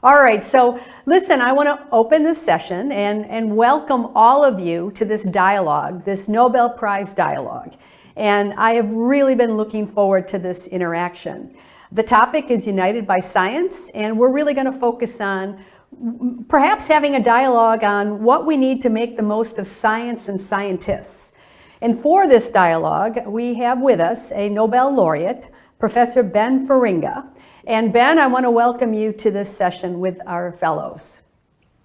All right, so listen, I want to open this session and welcome all of you to this dialogue, this Nobel Prize dialogue. And I have really been looking forward to this interaction. The topic is United by Science, and we're really going to focus on perhaps having a dialogue on what we need to make the most of science and scientists. And for this dialogue, we have with us a Nobel laureate, Professor Ben Feringa. And Ben, I want to welcome you to this session with our fellows.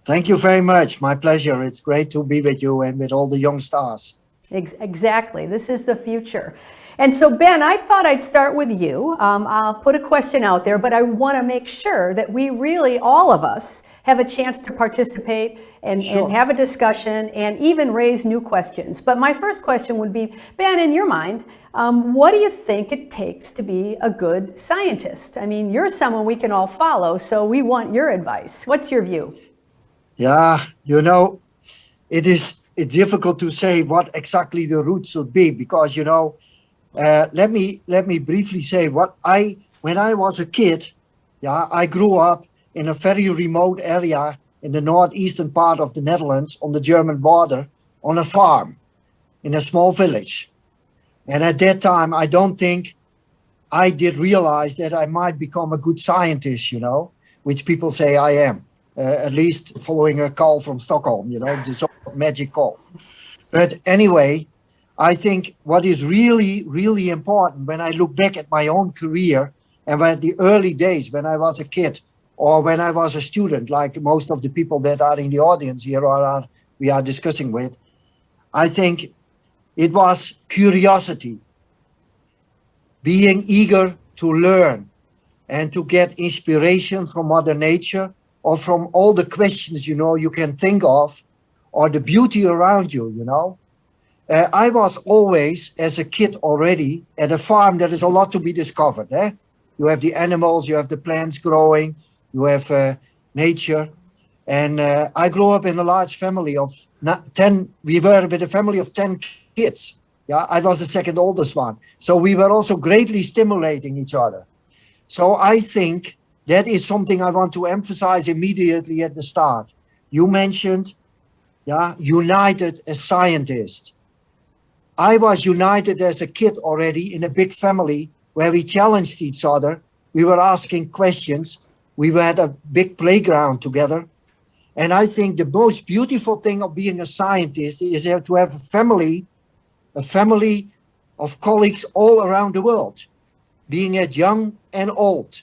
Thank you very much. My pleasure. It's great to be with you and with all the young stars. Exactly. This is the future. And so, Ben, I thought I'd start with you. I'll put a question out there, but I want to make sure that we really, all of us, have a chance to participate and have a discussion and even raise new questions. But my first question would be, Ben, in your mind, what do you think it takes to be a good scientist? I mean, you're someone we can all follow, so we want your advice. What's your view? Yeah, it's difficult to say what exactly the route should be because, let me briefly say when I was a kid, I grew up in a very remote area in the northeastern part of the Netherlands on the German border on a farm in a small village. And at that time, I don't think I did realize that I might become a good scientist, which people say I am, at least following a call from Stockholm, the so-called magic call. But anyway, I think what is really, really important when I look back at my own career and when the early days when I was a kid or when I was a student, like most of the people that are in the audience here or we are discussing with, I think it was curiosity, being eager to learn and to get inspiration from Mother Nature or from all the questions, you can think of or the beauty around you, I was always, as a kid already, at a farm. There is a lot to be discovered. You have the animals, you have the plants growing, you have nature. And I grew up in a large family of 10. We were with a family of 10 kids. Yeah, I was the second oldest one. So we were also greatly stimulating each other. So I think that is something I want to emphasize immediately at the start. You mentioned, united as scientists. I was united as a kid already in a big family where we challenged each other. We were asking questions. We had a big playground together. And I think the most beautiful thing of being a scientist is to have a family of colleagues all around the world, being it young and old,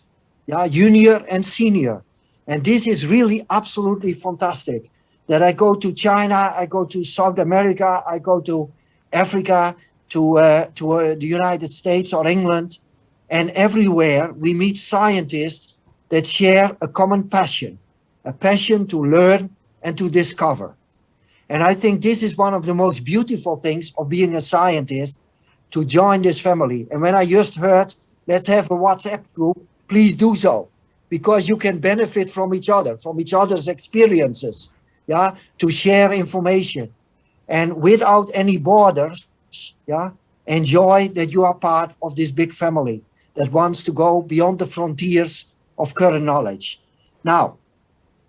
junior and senior. And this is really absolutely fantastic that I go to China, I go to South America, I go to Africa, to the United States or England, and everywhere we meet scientists that share a common passion, a passion to learn and to discover. And I think this is one of the most beautiful things of being a scientist, to join this family. And when I just heard, let's have a WhatsApp group, please do so, because you can benefit from each other's experiences, to share information. And without any borders, enjoy that you are part of this big family that wants to go beyond the frontiers of current knowledge. Now,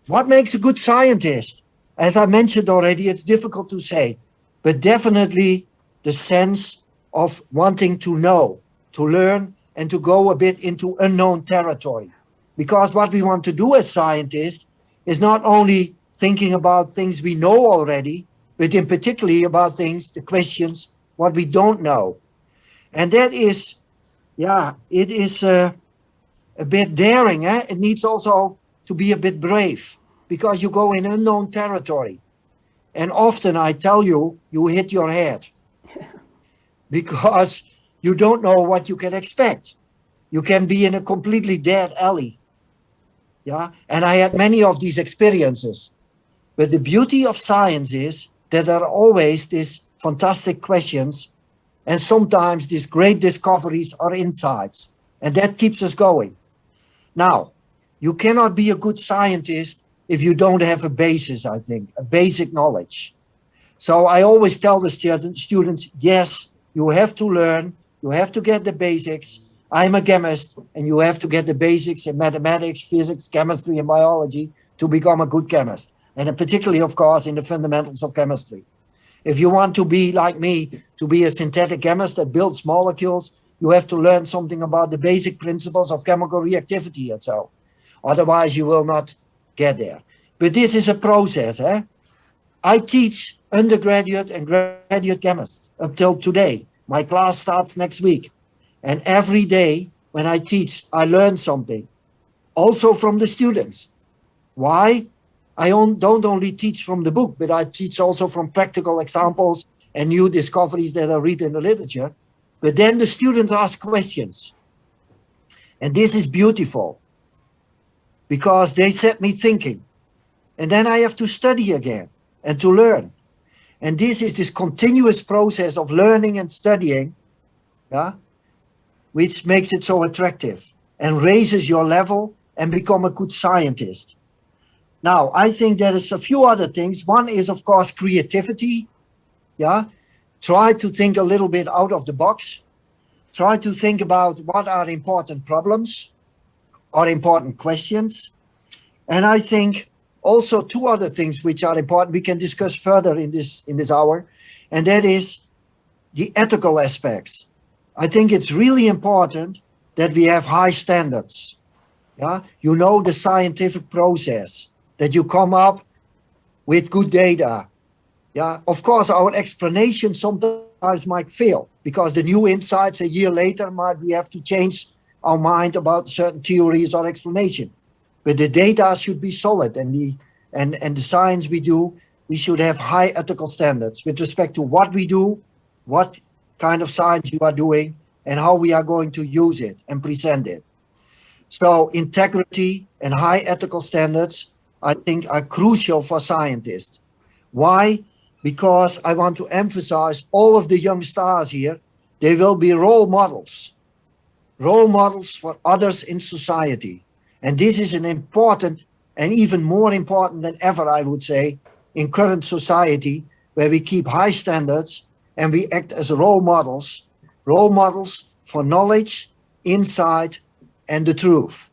what makes a good scientist? As I mentioned already, it's difficult to say, but definitely the sense of wanting to know, to learn, and to go a bit into unknown territory. Because what we want to do as scientists is not only thinking about things we know already, but in particularly about the questions, what we don't know. And that is, it is a bit daring. It needs also to be a bit brave, because you go in unknown territory. And often I tell you, you hit your head because you don't know what you can expect. You can be in a completely dead alley. And I had many of these experiences. But the beauty of science is that there are always these fantastic questions and sometimes these great discoveries or insights. And that keeps us going. Now, you cannot be a good scientist if you don't have a basis, I think, a basic knowledge. So I always tell the students, yes, you have to learn, you have to get the basics. I'm a chemist, and you have to get the basics in mathematics, physics, chemistry, and biology to become a good chemist. And particularly, of course, in the fundamentals of chemistry. If you want to be like me, to be a synthetic chemist that builds molecules, you have to learn something about the basic principles of chemical reactivity and so. Otherwise, you will not get there. But this is a process. I teach undergraduate and graduate chemists up till today. My class starts next week. And every day when I teach, I learn something. Also from the students. Why? I don't only teach from the book, but I teach also from practical examples and new discoveries that I read in the literature. But then the students ask questions. And this is beautiful because they set me thinking. And then I have to study again and to learn. And this continuous process of learning and studying, which makes it so attractive and raises your level and become a good scientist. Now, I think there is a few other things. One is, of course, creativity. Try to think a little bit out of the box. Try to think about what are important problems or important questions. And I think also two other things which are important we can discuss further in this hour, and that is the ethical aspects. I think it's really important that we have high standards. You know, the scientific process, that you come up with good data. Of course, our explanation sometimes might fail because the new insights a year later we have to change our mind about certain theories or explanation. But the data should be solid, and the science we do, we should have high ethical standards with respect to what we do, what kind of science you are doing, and how we are going to use it and present it. So integrity and high ethical standards, I think, are crucial for scientists. Why? Because I want to emphasize all of the young stars here, they will be role models for others in society. And this is an important and even more important than ever, I would say, in current society, where we keep high standards and we act as role models for knowledge, insight, and the truth,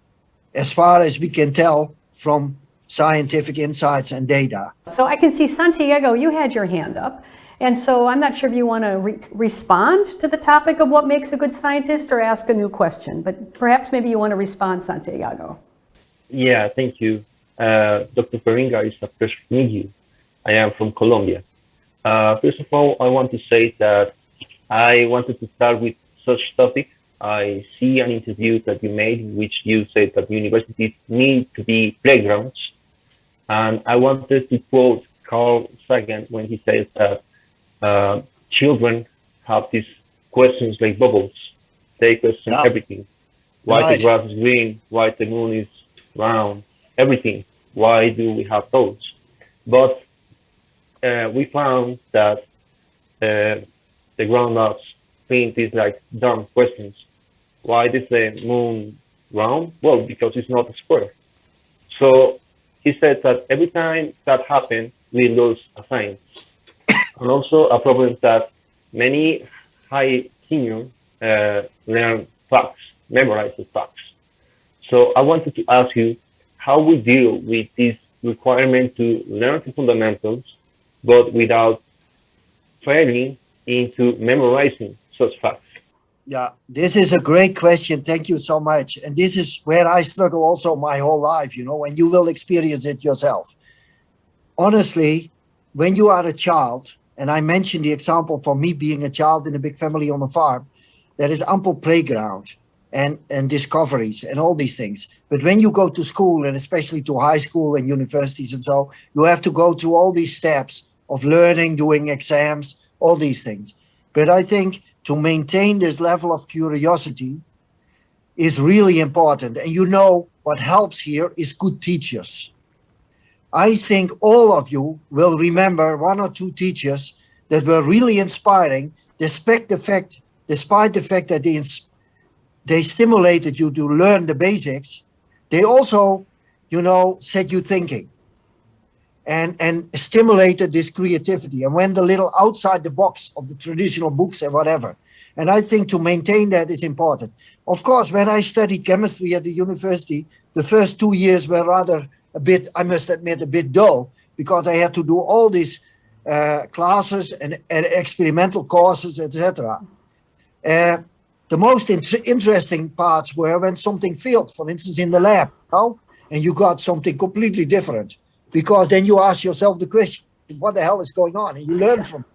as far as we can tell from scientific insights and data. So I can see, Santiago, you had your hand up. And so I'm not sure if you want to respond to the topic of what makes a good scientist or ask a new question, but perhaps maybe you want to respond, Santiago. Yeah, thank you. Dr. Feringa, it's a pleasure to meet you. I am from Colombia. First of all, I want to say that I wanted to start with such topic. I see an interview that you made in which you said that universities need to be playgrounds. And I wanted to quote Carl Sagan when he says that children have these questions like bubbles. They question everything. Why the grass is green, why the moon is round, everything. Why do we have those? But we found that the grown-ups think these like dumb questions. Why is the moon round? Well, because it's not a square. So he said that every time that happens, we lose a science. And also a problem that many high senior learn facts, memorize the facts. So I wanted to ask you how we deal with this requirement to learn the fundamentals, but without failing into memorizing such facts. Yeah, this is a great question. Thank you so much. And this is where I struggle also my whole life, you know, and you will experience it yourself. Honestly, when you are a child, and I mentioned the example for me being a child in a big family on a farm, there is ample playground and discoveries and all these things. But when you go to school, and especially to high school and universities and so, you have to go through all these steps of learning, doing exams, all these things. But I think to maintain this level of curiosity is really important. And you know what helps here is good teachers. I think all of you will remember one or two teachers that were really inspiring, despite the fact that they stimulated you to learn the basics. They also, you know, set you thinking. and stimulated this creativity and went a little outside the box of the traditional books and whatever. And I think to maintain that is important. Of course, when I studied chemistry at the university, the first 2 years were rather a bit, I must admit, a bit dull, because I had to do all these classes and experimental courses, etc. The most interesting parts were when something failed, for instance, in the lab, you know, and you got something completely different, because then you ask yourself the question, what the hell is going on? And you learn from it.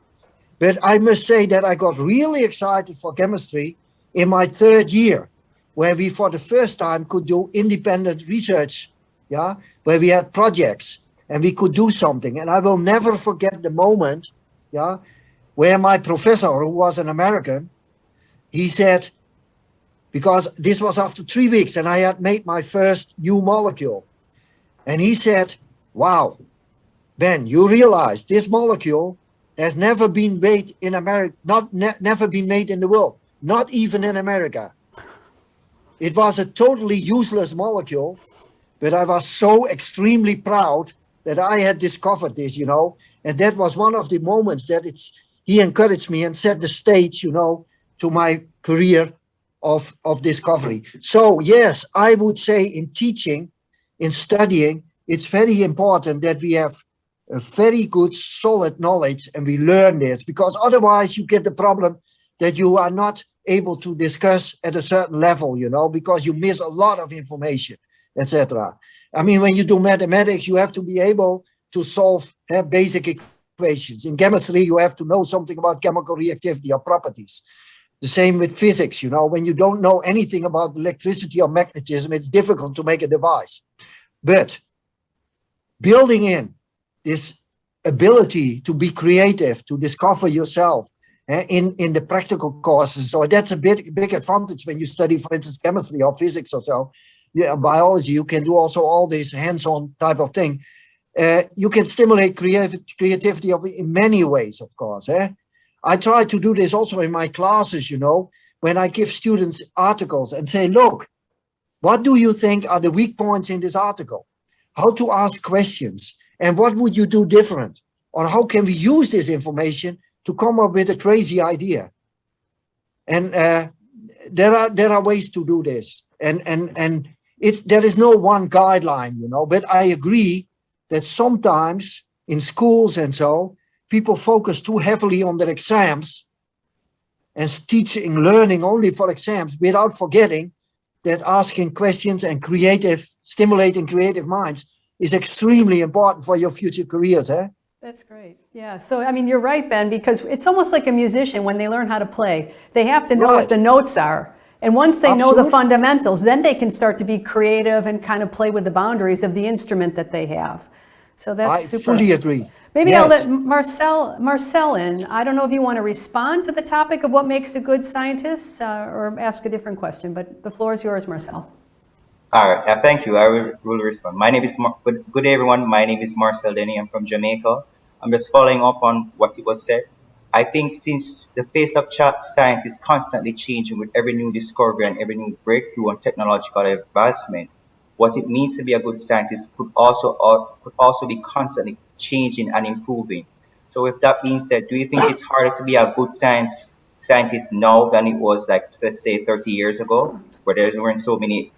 But I must say that I got really excited for chemistry in my 3rd year, where we for the first time could do independent research, yeah, where we had projects and we could do something. And I will never forget the moment, yeah, where my professor, who was an American, he said, because this was after 3 weeks and I had made my first new molecule. And he said, wow, Ben, you realize this molecule has never been made in America, never been made in the world, not even in America. It was a totally useless molecule, but I was so extremely proud that I had discovered this, you know, and that was one of the moments that he encouraged me and set the stage, you know, to my career of discovery. So yes, I would say in teaching, in studying, it's very important that we have a very good, solid knowledge and we learn this, because otherwise you get the problem that you are not able to discuss at a certain level, you know, because you miss a lot of information, etc. I mean, when you do mathematics, you have to be able to solve basic equations. In chemistry, you have to know something about chemical reactivity or properties. The same with physics, you know, when you don't know anything about electricity or magnetism, it's difficult to make a device. But building in this ability to be creative, to discover yourself in the practical courses. So that's a big advantage when you study, for instance, chemistry or physics or so. Yeah, biology, you can do also all this hands-on type of thing. You can stimulate creativity in many ways, of course. I try to do this also in my classes, you know, when I give students articles and say, look, what do you think are the weak points in this article? How to ask questions? And what would you do different? Or how can we use this information to come up with a crazy idea? And there are ways to do this. And there is no one guideline, you know, but I agree that sometimes in schools and so, people focus too heavily on their exams and teaching, learning only for exams, without forgetting that asking questions and stimulating creative minds is extremely important for your future careers. That's great. Yeah. So, I mean, you're right, Ben, because it's almost like a musician when they learn how to play. They have to know what the notes are. And once they know the fundamentals, then they can start to be creative and kind of play with the boundaries of the instrument that they have. So that's super. I fully agree. Maybe I'll let Marcel in. I don't know if you want to respond to the topic of what makes a good scientist or ask a different question, but the floor is yours, Marcel. All right, thank you. I will respond. My name is good day, everyone. My name is Marcel Denny. I'm from Jamaica. I'm just following up on what it was said. I think since the face of science is constantly changing with every new discovery and every new breakthrough and technological advancement, what it means to be a good scientist could also be constantly changing and improving. So with that being said, do you think it's harder to be a good scientist now than it was, like, let's say 30 years ago, where there weren't so many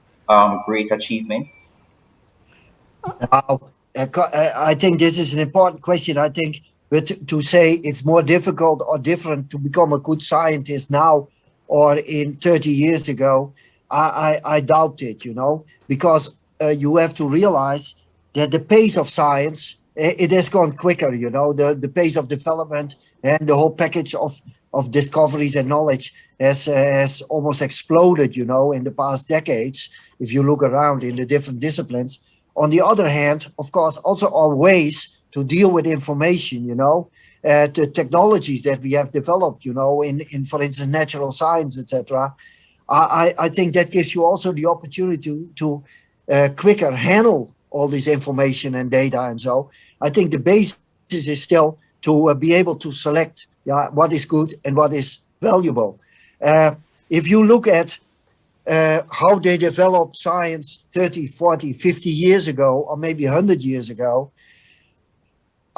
great achievements? I think this is an important question. I think, but to say it's more difficult or different to become a good scientist now or in 30 years ago, I doubt it, you know, because you have to realize that the pace of science, it has gone quicker, you know, the pace of development and the whole package of discoveries and knowledge has almost exploded, you know, in the past decades, if you look around in the different disciplines. On the other hand, of course, also our ways to deal with information, you know, the technologies that we have developed, you know, in for instance, natural science, etc. I think that gives you also the opportunity to quicker handle all this information and data. And so I think the basis is still to be able to select what is good and what is valuable. If you look at how they developed science 30, 40, 50 years ago, or maybe 100 years ago,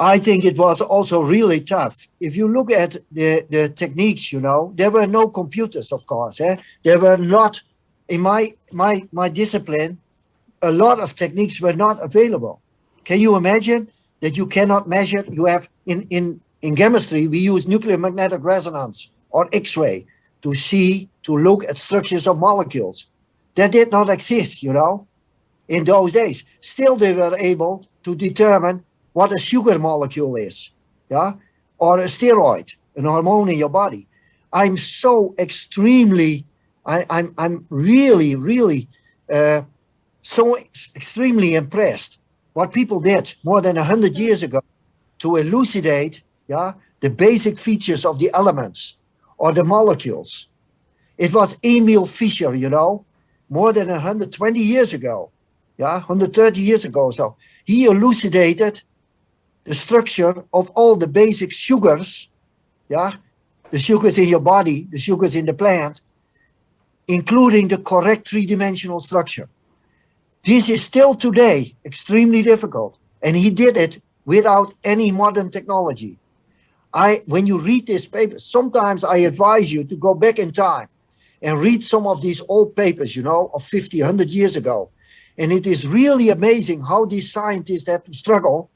I think it was also really tough. If you look at the techniques, you know, there were no computers, of course. There were not, in my discipline, a lot of techniques were not available. Can you imagine that you cannot measure? You have in chemistry, we use nuclear magnetic resonance or X-ray to look at structures of molecules. That did not exist, you know, in those days. Still, they were able to determine what a sugar molecule is, yeah, or a steroid, an hormone in your body. I'm so extremely, I'm really so extremely impressed what people did more than 100 years ago to elucidate, yeah, the basic features of the elements or the molecules. It was Emil Fischer, you know, more than 120 years ago, yeah, 130 years ago. So he elucidated the structure of all the basic sugars, yeah, the sugars in your body, the sugars in the plant, including the correct three-dimensional structure. This is still today extremely difficult, and he did it without any modern technology. When you read this paper, sometimes I advise you to go back in time and read some of these old papers, you know, of 50, 100 years ago. And it is really amazing how these scientists had to struggle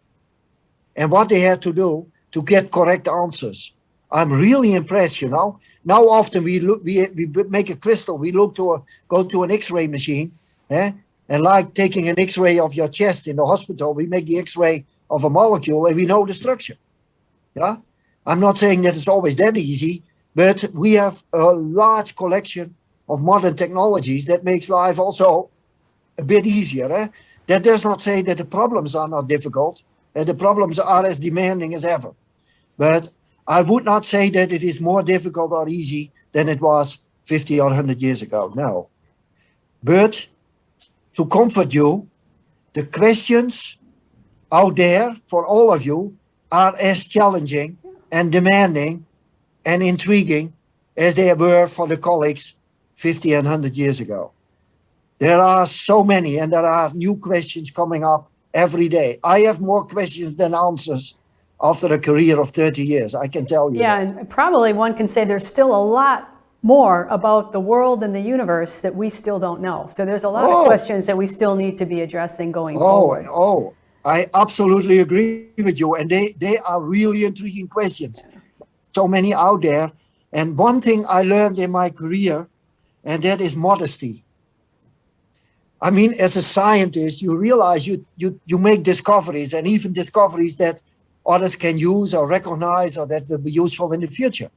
and what they had to do to get correct answers. I'm really impressed, you know. Now often we make a crystal, we go to an X-ray machine, and like taking an X-ray of your chest in the hospital, we make the X-ray of a molecule and we know the structure. Yeah, I'm not saying that it's always that easy, but we have a large collection of modern technologies that makes life also a bit easier. That does not say that the problems are not difficult, and the problems are as demanding as ever. But I would not say that it is more difficult or easy than it was 50 or 100 years ago, no. But to comfort you, the questions out there for all of you are as challenging and demanding and intriguing as they were for the colleagues 50 and 100 years ago. There are so many, and there are new questions coming up every day. I have more questions than answers after a career of 30 years, I can tell you. Yeah, that. and probably one can say there's still a lot more about the world and the universe that we still don't know. So there's a lot of questions that we still need to be addressing going forward. I absolutely agree with you. And they are really intriguing questions. So many out there. And one thing I learned in my career, and that is modesty. I mean, as a scientist, you realize you make discoveries, and even discoveries that others can use or recognize or that will be useful in the future.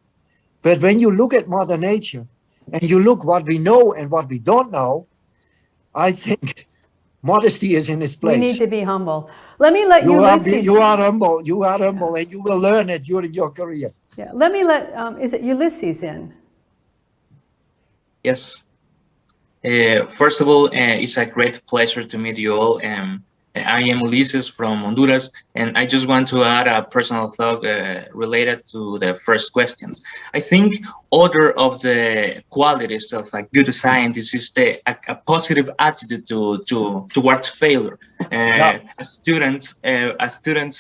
But when you look at Mother Nature and you look what we know and what we don't know, I think modesty is in its place. We need to be humble. Let me let Ulysses. You are humble, and you will learn it during your career. Yeah, let me let, is it Ulysses in? Yes. First of all, it's a great pleasure to meet you all. I am Ulises from Honduras, and I just want to add a personal thought related to the first questions. I think order of the qualities of a good scientist is a positive attitude towards failure. As students,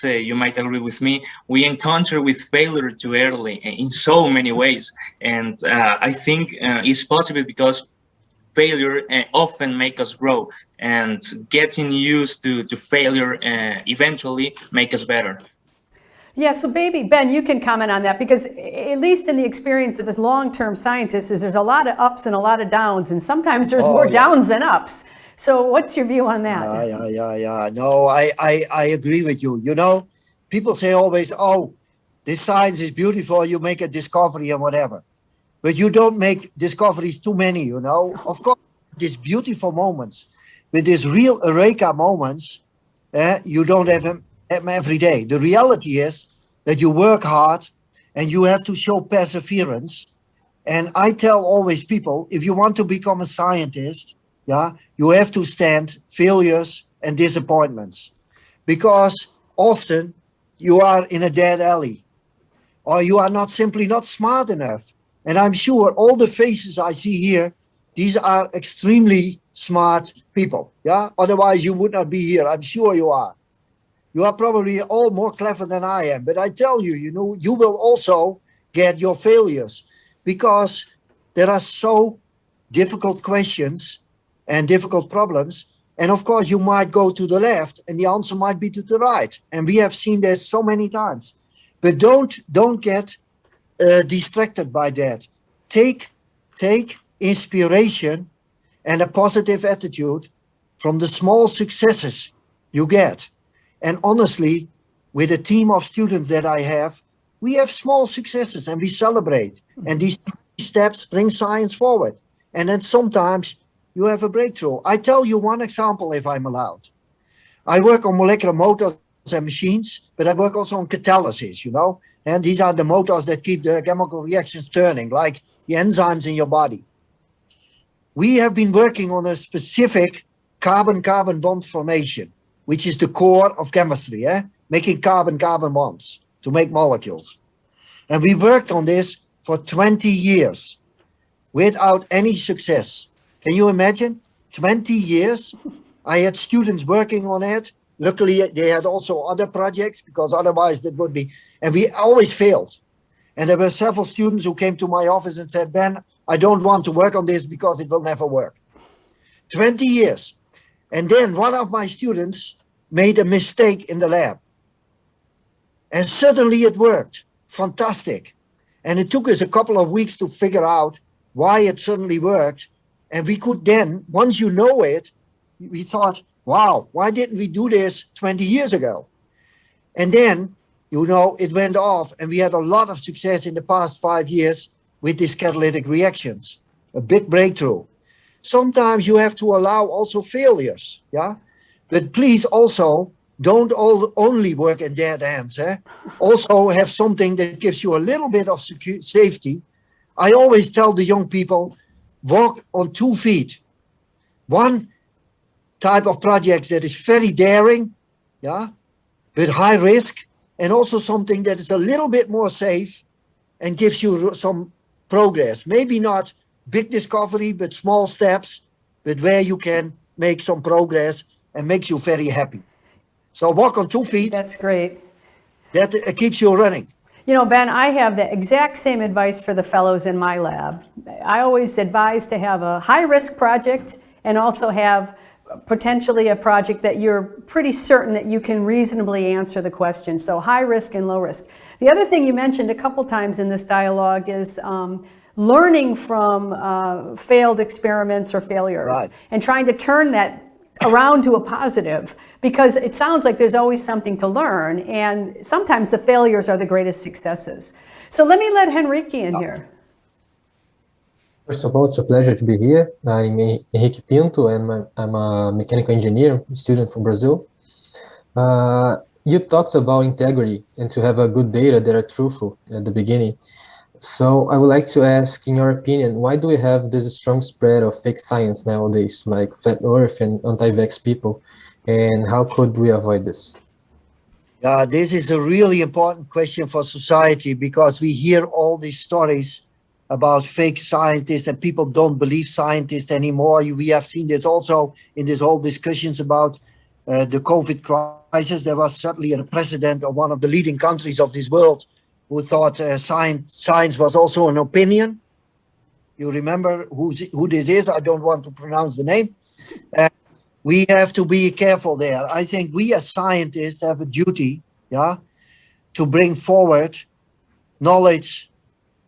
you might agree with me, we encounter with failure too early in so many ways, and I think it's possible because failure often make us grow, and getting used to failure eventually make us better. Yeah, so Ben, you can comment on that, because at least in the experience of as long-term scientists, there's a lot of ups and a lot of downs, and sometimes there's more downs than ups. So what's your view on that? Yeah. No, I agree with you. You know, people say always, oh, this science is beautiful, you make a discovery and whatever. But you don't make discoveries too many, you know. Of course, these beautiful moments, with these real eureka moments, you don't have them every day. The reality is that you work hard and you have to show perseverance. And I tell always people, if you want to become a scientist, you have to stand failures and disappointments. Because often you are in a dead alley, or you are simply not smart enough. And I'm sure all the faces I see here, these are extremely smart people, Otherwise you would not be here, I'm sure you are. You are probably all more clever than I am, but I tell you, you know, you will also get your failures because there are so difficult questions and difficult problems. And of course, you might go to the left and the answer might be to the right. And we have seen this so many times. But don't get distracted by that. Take inspiration and a positive attitude from the small successes you get. And honestly, with a team of students that I have, we have small successes and we celebrate. And these steps bring science forward. And then sometimes you have a breakthrough. I tell you one example, if I'm allowed. I work on molecular motors and machines, but I work also on catalysis, you know. And these are the motors that keep the chemical reactions turning, like the enzymes in your body. We have been working on a specific carbon-carbon bond formation, which is the core of chemistry, making carbon-carbon bonds to make molecules. And we worked on this for 20 years without any success. Can you imagine? 20 years. I had students working on it. Luckily, they had also other projects because otherwise that would be, and we always failed. And there were several students who came to my office and said, Ben, I don't want to work on this because it will never work. 20 years. And then one of my students made a mistake in the lab. And suddenly it worked. Fantastic. And it took us a couple of weeks to figure out why it suddenly worked. And we could then, once you know it, we thought, wow, why didn't we do this 20 years ago? And then, you know, it went off and we had a lot of success in the past 5 years with these catalytic reactions, a big breakthrough. Sometimes you have to allow also failures, yeah? But please also don't only work in dead ends. Also have something that gives you a little bit of safety. I always tell the young people, walk on 2 feet. One type of project that is very daring, yeah, with high risk, and also something that is a little bit more safe and gives you some progress. Maybe not big discovery, but small steps, but where you can make some progress and makes you very happy. So walk on 2 feet. That's great. That keeps you running. You know, Ben, I have the exact same advice for the fellows in my lab. I always advise to have a high-risk project and also have potentially a project that you're pretty certain that you can reasonably answer the question. So high risk and low risk. The other thing you mentioned a couple times in this dialogue is learning from failed experiments or failures, right, and trying to turn that around to a positive, because it sounds like there's always something to learn, and sometimes the failures are the greatest successes. So let me let Henrique in here. First of all, it's a pleasure to be here. I'm Henrique Pinto, and I'm a mechanical engineer, student from Brazil. You talked about integrity and to have a good data that are truthful at the beginning. So I would like to ask, in your opinion, why do we have this strong spread of fake science nowadays, like flat earth and anti-vax people, and how could we avoid this? This is a really important question for society because we hear all these stories about fake scientists and people don't believe scientists anymore. We have seen this also in this whole discussions about the COVID crisis. There was certainly a president of one of the leading countries of this world who thought science was also an opinion. You remember who this is? I don't want to pronounce the name. We have to be careful there. I think we as scientists have a duty, yeah, to bring forward knowledge,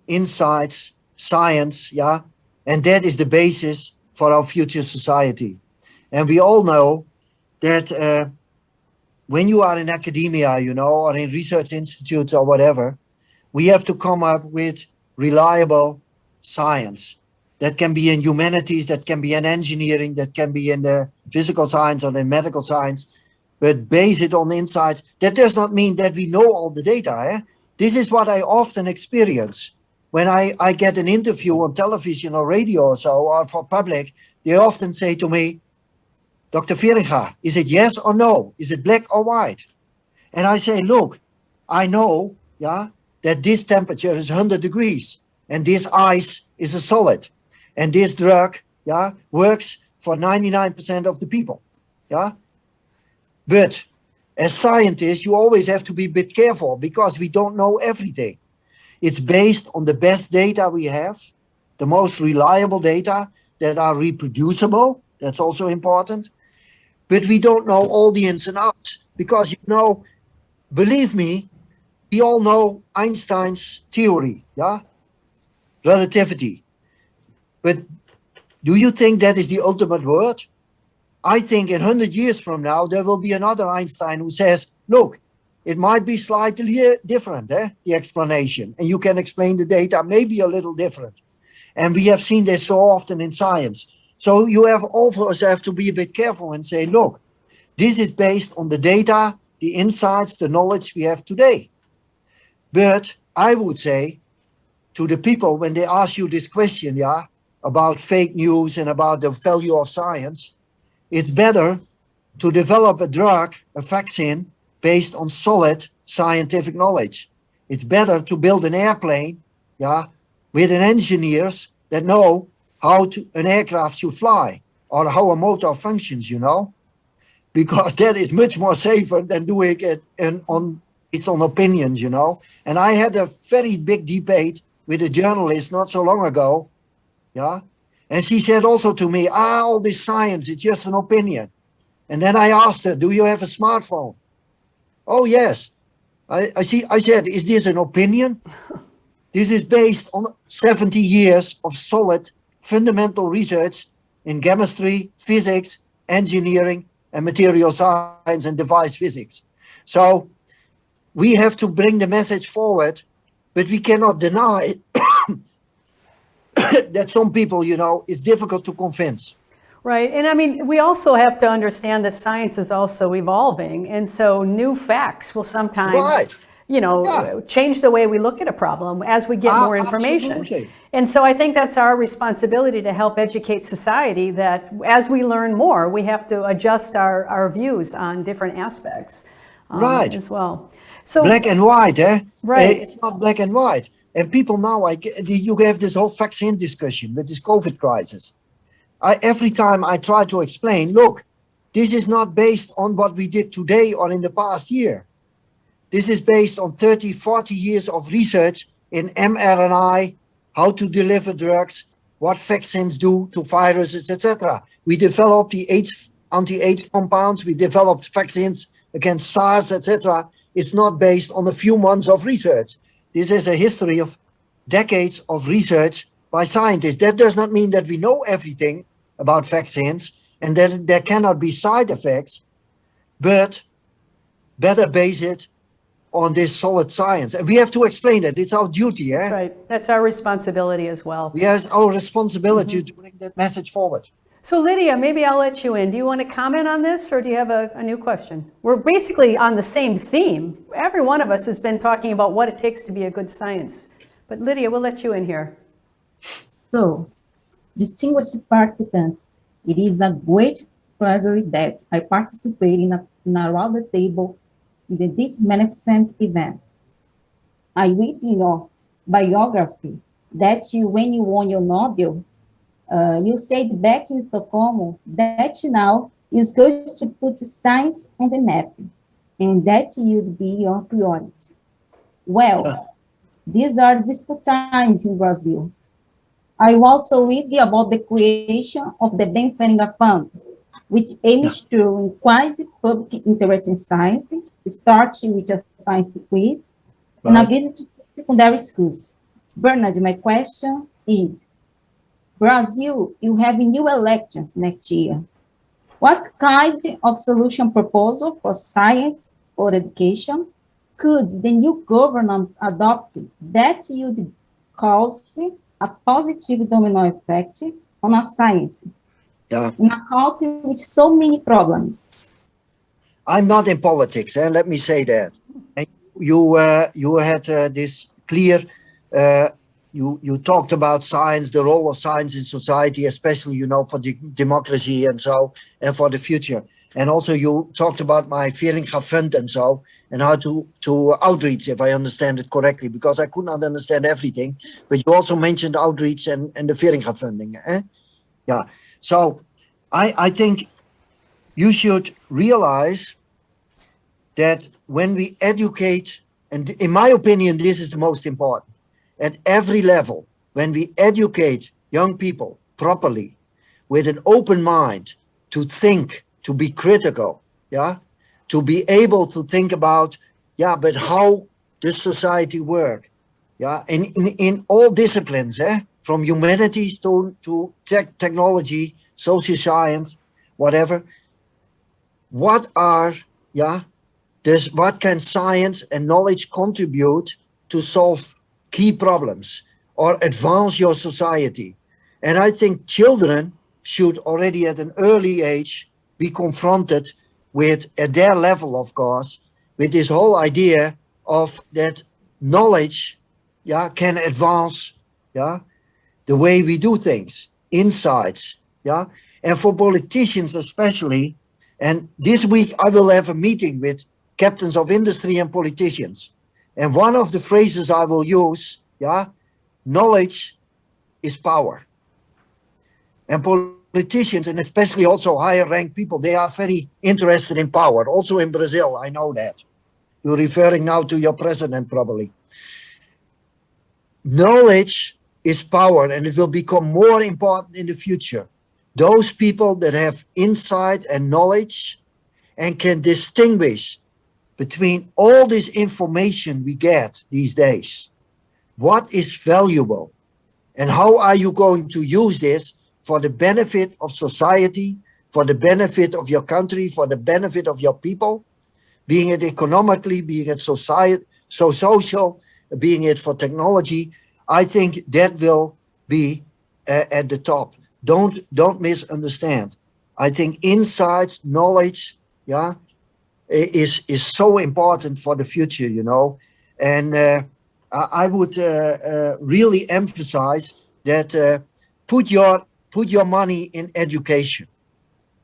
insights, science, yeah, and that is the basis for our future society. And we all know that when you are in academia, you know, or in research institutes or whatever, we have to come up with reliable science. That can be in humanities, that can be in engineering, that can be in the physical science or in medical science, but base it on insights. That does not mean that we know all the data. This is what I often experience. When I get an interview on television or radio or so, or for public, they often say to me, Dr. Veringa, is it yes or no? Is it black or white? And I say, look, I know, yeah, that this temperature is 100 degrees and this ice is a solid. And this drug, yeah, works for 99% of the people, yeah. But as scientists, you always have to be a bit careful because we don't know everything. It's based on the best data we have, the most reliable data that are reproducible. That's also important. But we don't know all the ins and outs because, believe me, we all know Einstein's theory, yeah? Relativity. But do you think that is the ultimate word? I think in 100 years from now, there will be another Einstein who says, look, it might be slightly different, the explanation. And you can explain the data maybe a little different. And we have seen this so often in science. So you also have to be a bit careful and say, look, this is based on the data, the insights, the knowledge we have today. But I would say to the people, when they ask you this question, yeah, about fake news and about the value of science, it's better to develop a drug, a vaccine, based on solid scientific knowledge. It's better to build an airplane, yeah, with an engineers that know how an aircraft should fly or how a motor functions, because that is much more safer than doing it based on opinions, And I had a very big debate with a journalist not so long ago, yeah. And she said also to me, all this science, it's just an opinion. And then I asked her, do you have a smartphone? Oh, yes. I said, is this an opinion? This is based on 70 years of solid fundamental research in chemistry, physics, engineering, and material science and device physics. So we have to bring the message forward, but we cannot deny that some people, it's difficult to convince. Right. And I mean, we also have to understand that science is also evolving. And so new facts will sometimes, change the way we look at a problem as we get more information. Absolutely. And so I think that's our responsibility to help educate society that as we learn more, we have to adjust our views on different aspects Right. as well. So Black and white, Right. It's not black and white. And people now, you have this whole vaccine discussion with this COVID crisis. Every time I try to explain, look, this is not based on what we did today or in the past year. This is based on 30, 40 years of research in mRNA, how to deliver drugs, what vaccines do to viruses, etc. We developed the anti-AIDS compounds, we developed vaccines against SARS, etc. It's not based on a few months of research. This is a history of decades of research by scientists. That does not mean that we know everything about vaccines and that there cannot be side effects, but better base it on this solid science. And we have to explain that. It's our duty. that's right. That's our responsibility as well. We have our responsibility to bring that message forward. So Lydia, maybe I'll let you in. Do you want to comment on this or do you have a new question? We're basically on the same theme. Every one of us has been talking about what it takes to be a good science. But Lydia, we'll let you in here. So, distinguished participants, it is a great pleasure that I participate in a round table in this magnificent event. I read in your biography that when you won your Nobel, you said back in Stockholm that now you're going to put science on the map, and that would be your priority. Well, these are difficult times in Brazil. I also read about the creation of the Benfica Fund, which aims to increase public interest in science, starting with a science quiz and a visit to secondary schools. Bernard, my question is, Brazil, you have new elections next year. What kind of solution proposal for science or education could the new governance adopt that would cause a positive domino effect on our science in a country with so many problems? I'm not in politics, let me say that. And you had this clear, you talked about science, the role of science in society, especially, for the democracy and for the future. And also you talked about my Veringa Fund and how to outreach, if I understand it correctly, because I could not understand everything. But you also mentioned outreach and the Veringa funding. Yeah. So I think you should realize that when we educate, and in my opinion, this is the most important, at every level, when we educate young people properly, with an open mind, to think, to be critical, yeah, to be able to think about, yeah, but how does society work? Yeah, in all disciplines, from humanities to technology, social science, whatever. What are, yeah, what can science and knowledge contribute to solve key problems or advance your society? And I think children should already at an early age be confronted with, at their level, of course, with this whole idea of that knowledge, yeah, can advance, yeah, the way we do things, insights, yeah. And for politicians especially, and this week I will have a meeting with captains of industry and politicians. And one of the phrases I will use, yeah, knowledge is power. And politicians, and especially also higher ranked people, they are very interested in power. Also in Brazil, I know that. You're referring now to your president, probably. Knowledge is power, and it will become more important in the future. Those people that have insight and knowledge and can distinguish between all this information we get these days, what is valuable, and how are you going to use this for the benefit of society, for the benefit of your country, for the benefit of your people, being it economically, being it social, being it for technology. I think that will be at the top. Don't misunderstand. I think insights, knowledge, yeah, is so important for the future, you know. And I would really emphasize that put your money in education,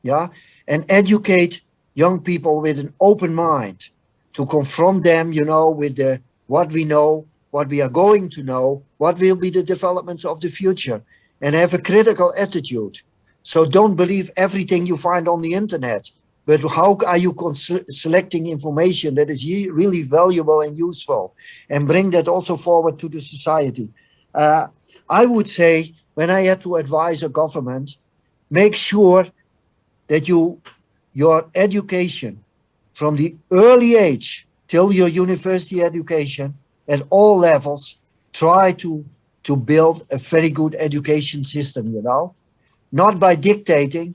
yeah, and educate young people with an open mind to confront them, you know, with what we know, what we are going to know, what will be the developments of the future, and have a critical attitude. So don't believe everything you find on the internet, but how are you selecting information that is really valuable and useful, and bring that also forward to the society. I would say, when I had to advise a government, make sure that your education from the early age till your university education at all levels, try to build a very good education system, you know, not by dictating,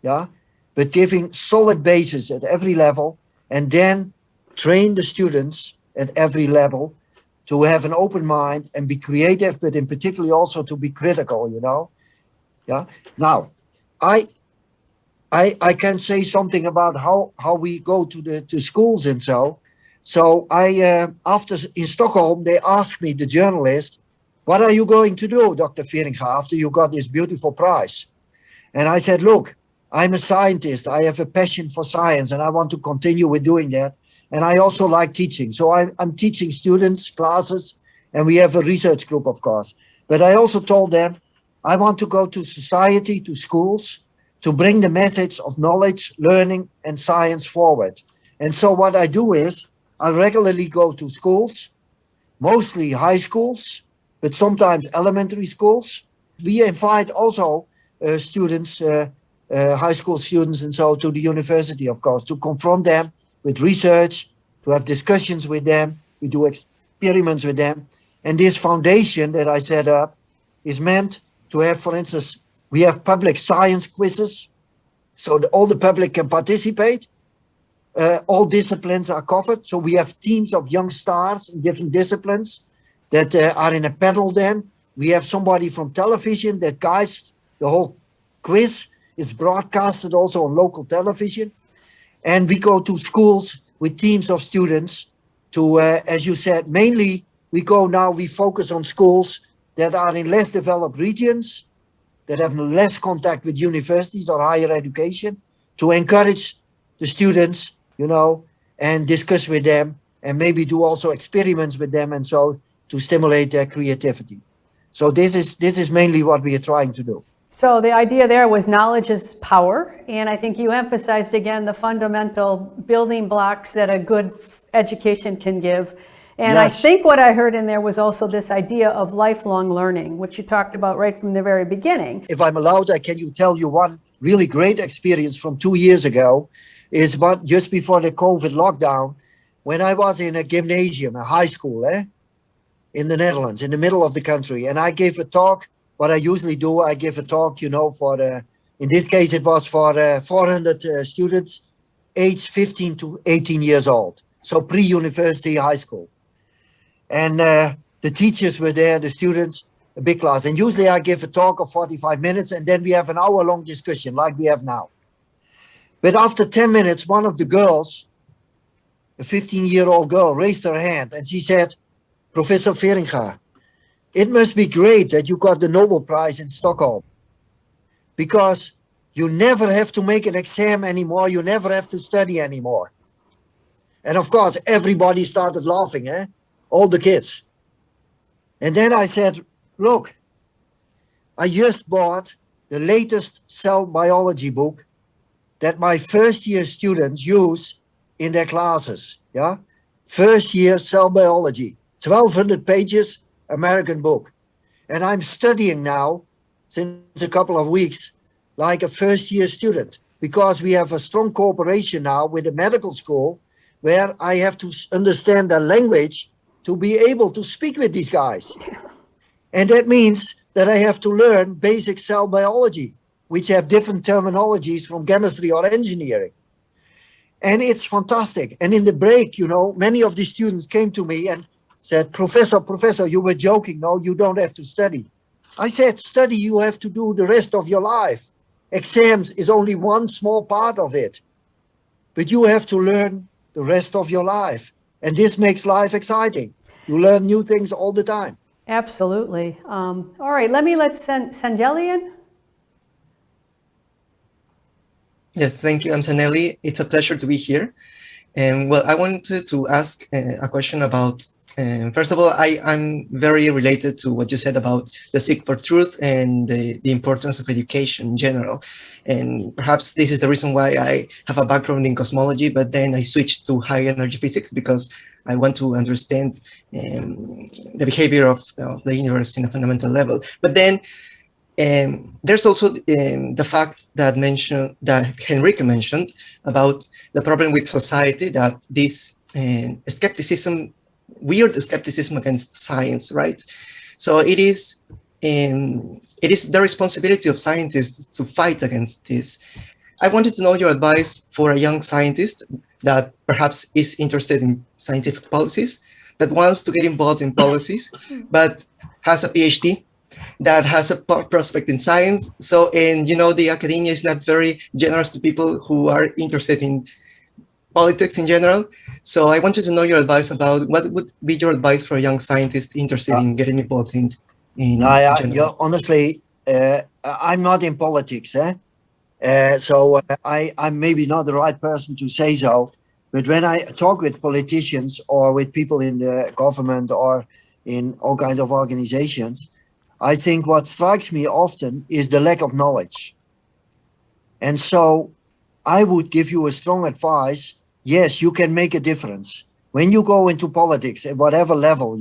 yeah, but giving solid basis at every level, and then train the students at every level to have an open mind and be creative, but in particularly also to be critical, you know. Yeah. Now, I can say something about how we go to schools and so. So after in Stockholm, they asked me, the journalist, what are you going to do, Dr. Veringa, after you got this beautiful prize? And I said, look, I'm a scientist. I have a passion for science, and I want to continue with doing that. And I also like teaching. So I'm teaching students, classes, and we have a research group, of course. But I also told them, I want to go to society, to schools, to bring the message of knowledge, learning, and science forward. And so what I do is, I regularly go to schools, mostly high schools, but sometimes elementary schools. We invite also students, high school students and so, to the university, of course, to confront them with research, to have discussions with them. We do experiments with them. And this foundation that I set up is meant to have, for instance, we have public science quizzes, so all the public can participate. All disciplines are covered. So we have teams of young stars in different disciplines that are in a panel then. We have somebody from television that guides the whole quiz. It's broadcasted also on local television. And we go to schools with teams of students to, as you said, mainly we focus on schools that are in less developed regions, that have less contact with universities or higher education, to encourage the students, you know, and discuss with them, and maybe do also experiments with them, and so to stimulate their creativity. So this is mainly what we are trying to do. So the idea there was knowledge is power, and I think you emphasized again the fundamental building blocks that a good education can give. And I Yes. think what I heard in there was also this idea of lifelong learning, which you talked about right from the very beginning. If I'm allowed, I can tell you one really great experience from 2 years ago, is about just before the COVID lockdown, when I was in a gymnasium, a high school, in the Netherlands, in the middle of the country, and I gave a talk. What I usually do, I give a talk, for in this case, it was for 400 students, aged 15 to 18 years old, so pre-university high school. And the teachers were there, the students, a big class. And usually I give a talk of 45 minutes, and then we have an hour-long discussion like we have now. But after 10 minutes, one of the girls, a 15-year-old girl, raised her hand, and she said, Professor Veringa, it must be great that you got the Nobel Prize in Stockholm, because you never have to make an exam anymore. You never have to study anymore. And of course, everybody started laughing, all the kids. And then I said, look, I just bought the latest cell biology book that my first year students use in their classes. Yeah, first year cell biology, 1,200 pages, American book. And I'm studying now, since a couple of weeks, like a first year student, because we have a strong cooperation now with the medical school, where I have to understand their language to be able to speak with these guys. And that means that I have to learn basic cell biology, which have different terminologies from chemistry or engineering. And it's fantastic. And in the break, many of the students came to me and said, Professor, you were joking. No, you don't have to study. I said, study, you have to do the rest of your life. Exams is only one small part of it. But you have to learn the rest of your life. And this makes life exciting. You learn new things all the time. Absolutely. All right, let Sanjeli in. Yes, thank you, Antonelli. It's a pleasure to be here. And well, I wanted to ask a question about, first of all, I'm very related to what you said about the seek for truth and the importance of education in general. And perhaps this is the reason why I have a background in cosmology, but then I switched to high energy physics because I want to understand the behavior of the universe in a fundamental level. But then there's also the fact that Henrique mentioned about the problem with society, that this skepticism, weird skepticism against science, right? So it is the responsibility of scientists to fight against this. I wanted to know your advice for a young scientist that perhaps is interested in scientific policies, that wants to get involved in policies, but has a PhD, that has a prospect in science. So, and the academia is not very generous to people who are interested in politics in general. So I wanted to know your advice about what would be your advice for a young scientist interested in getting involved in general. Honestly, I'm not in politics, so I'm maybe not the right person to say so. But when I talk with politicians or with people in the government or in all kinds of organizations, I think what strikes me often is the lack of knowledge. And so I would give you a strong advice. Yes, you can make a difference. When you go into politics at whatever level,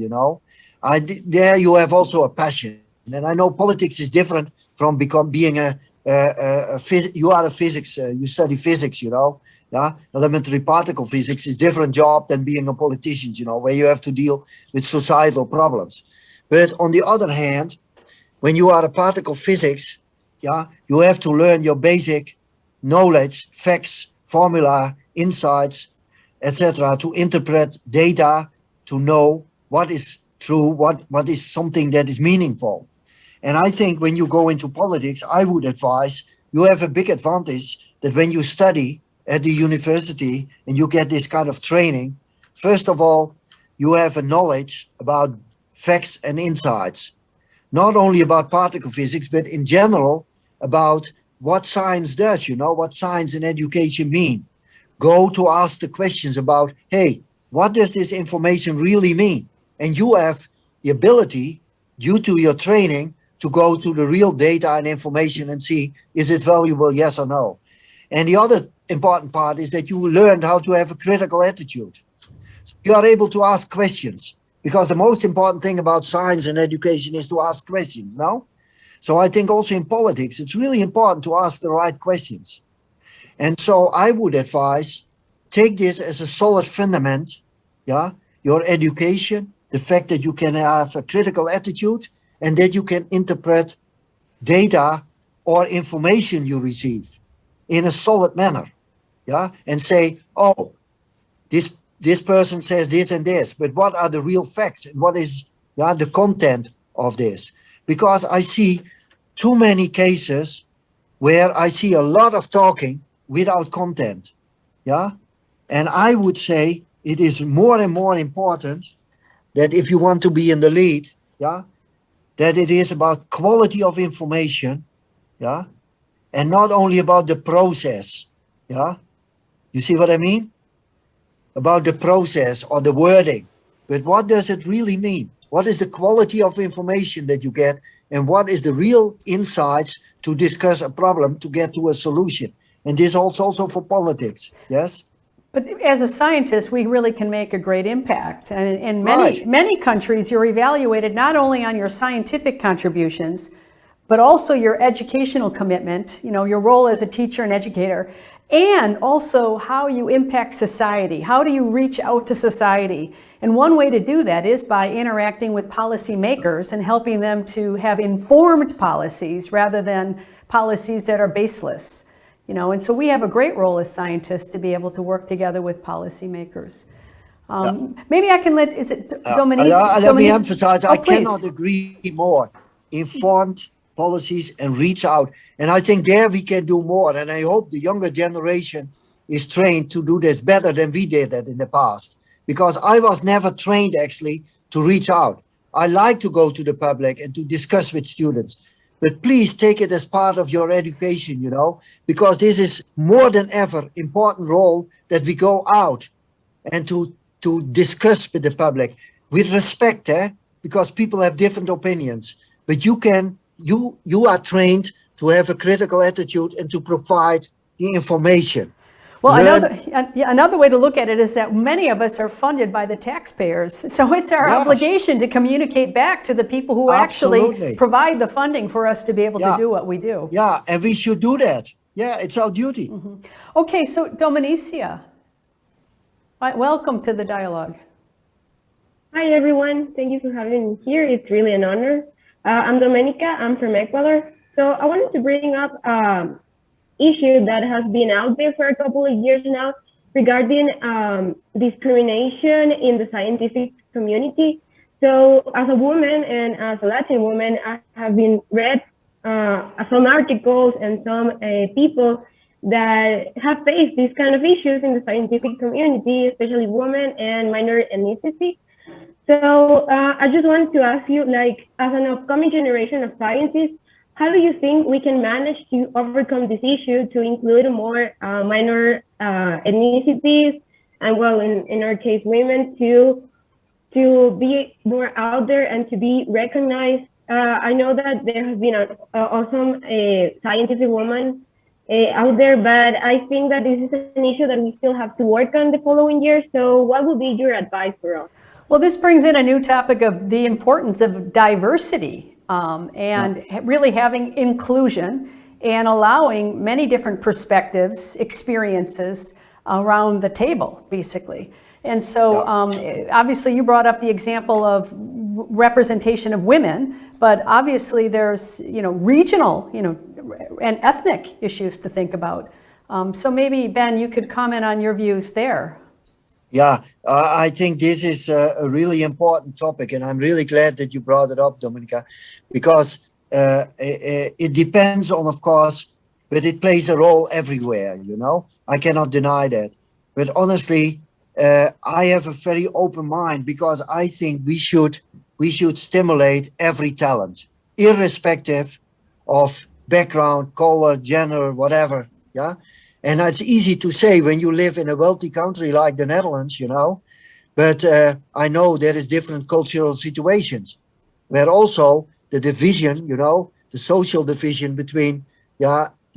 there you have also a passion. And I know politics is different from being you are a physics, you study physics, yeah. Elementary particle physics is different job than being a politician, where you have to deal with societal problems. But on the other hand, when you are a particle physics, yeah, you have to learn your basic knowledge, facts, formula, insights, etc., to interpret data, to know what is true, what is something that is meaningful. And I think when you go into politics, I would advise you have a big advantage that when you study at the university and you get this kind of training, first of all, you have a knowledge about facts and insights. Not only about particle physics, but in general about what science does, what science and education mean. Go to ask the questions about, hey, what does this information really mean? And you have the ability, due to your training, to go to the real data and information and see, is it valuable, yes or no? And the other important part is that you learned how to have a critical attitude. So you are able to ask questions, because the most important thing about science and education is to ask questions, no? So I think also in politics, it's really important to ask the right questions. And so I would advise, take this as a solid fundament, yeah? Your education, the fact that you can have a critical attitude and that you can interpret data or information you receive in a solid manner, yeah? And say, oh, this person says this and this, but what are the real facts and what is the content of this? Because I see too many cases where I see a lot of talking without content, yeah? And I would say it is more and more important that if you want to be in the lead, yeah, that it is about quality of information, yeah, and not only about the process, yeah? You see what I mean? About the process or the wording, but what does it really mean? What is the quality of information that you get, and what is the real insights to discuss a problem to get to a solution? And this also for politics, yes? But as a scientist, we really can make a great impact. And in Right. many countries, you're evaluated not only on your scientific contributions, but also your educational commitment, your role as a teacher and educator, and also how you impact society. How do you reach out to society? And one way to do that is by interacting with policymakers and helping them to have informed policies rather than policies that are baseless. And so we have a great role as scientists to be able to work together with policymakers. Maybe I can is it Dominique? Let me emphasize, I please. cannot agree more. Informed policies and reach out. And I think there we can do more. And I hope the younger generation is trained to do this better than we did that in the past. Because I was never trained actually to reach out. I like to go to the public and to discuss with students. But please take it as part of your education, because this is more than ever important role that we go out and to discuss with the public with respect, because people have different opinions. But you are trained to have a critical attitude and to provide the information. Well, another way to look at it is that many of us are funded by the taxpayers. So it's our obligation to communicate back to the people who actually provide the funding for us to be able to do what we do. Yeah, and we should do that. Yeah, it's our duty. Mm-hmm. Okay, so Dominicia, welcome to the dialogue. Hi, everyone. Thank you for having me here. It's really an honor. I'm Domenica. I'm from Ecuador. So I wanted to bring up issue that has been out there for a couple of years now regarding discrimination in the scientific community. So as a woman and as a Latin woman, I have been read some articles and some people that have faced these kind of issues in the scientific community, especially women and minor ethnicity. So I just wanted to ask you, like, as an upcoming generation of scientists, how do you think we can manage to overcome this issue to include more minor ethnicities and, well, in our case, women to be more out there and to be recognized? I know that there has been an awesome scientific woman out there, but I think that this is an issue that we still have to work on the following years. So what would be your advice for us? Well, this brings in a new topic of the importance of diversity. And really having inclusion and allowing many different perspectives, experiences around the table, basically. And so obviously you brought up the example of representation of women, but obviously there's, regional, and ethnic issues to think about. So maybe, Ben, you could comment on your views there. Yeah, I think this is a really important topic, and I'm really glad that you brought it up, Dominica, because it depends on, of course, but it plays a role everywhere, I cannot deny that. But honestly, I have a very open mind, because I think we should stimulate every talent, irrespective of background, color, gender, whatever, yeah? And it's easy to say when you live in a wealthy country like the Netherlands, but I know there is different cultural situations where also the division, the social division between,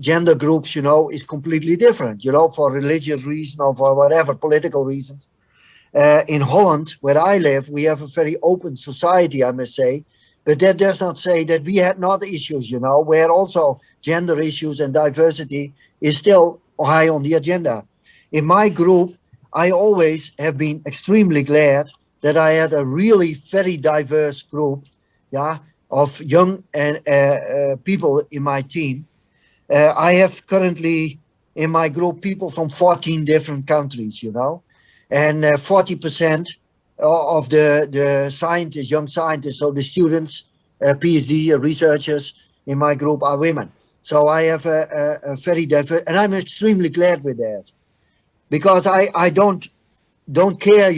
gender groups, is completely different, for religious reasons or for whatever political reasons. In Holland, where I live, we have a very open society, I must say, but that does not say that we had not issues, where also gender issues and diversity is still high on the agenda. In my group, I always have been extremely glad that I had a really very diverse group, of young and people in my team. I have currently in my group people from 14 different countries, and 40% of the scientists, young scientists, so the students, PhD researchers in my group are women. So I have a very diverse, and I'm extremely glad with that, because I don't care,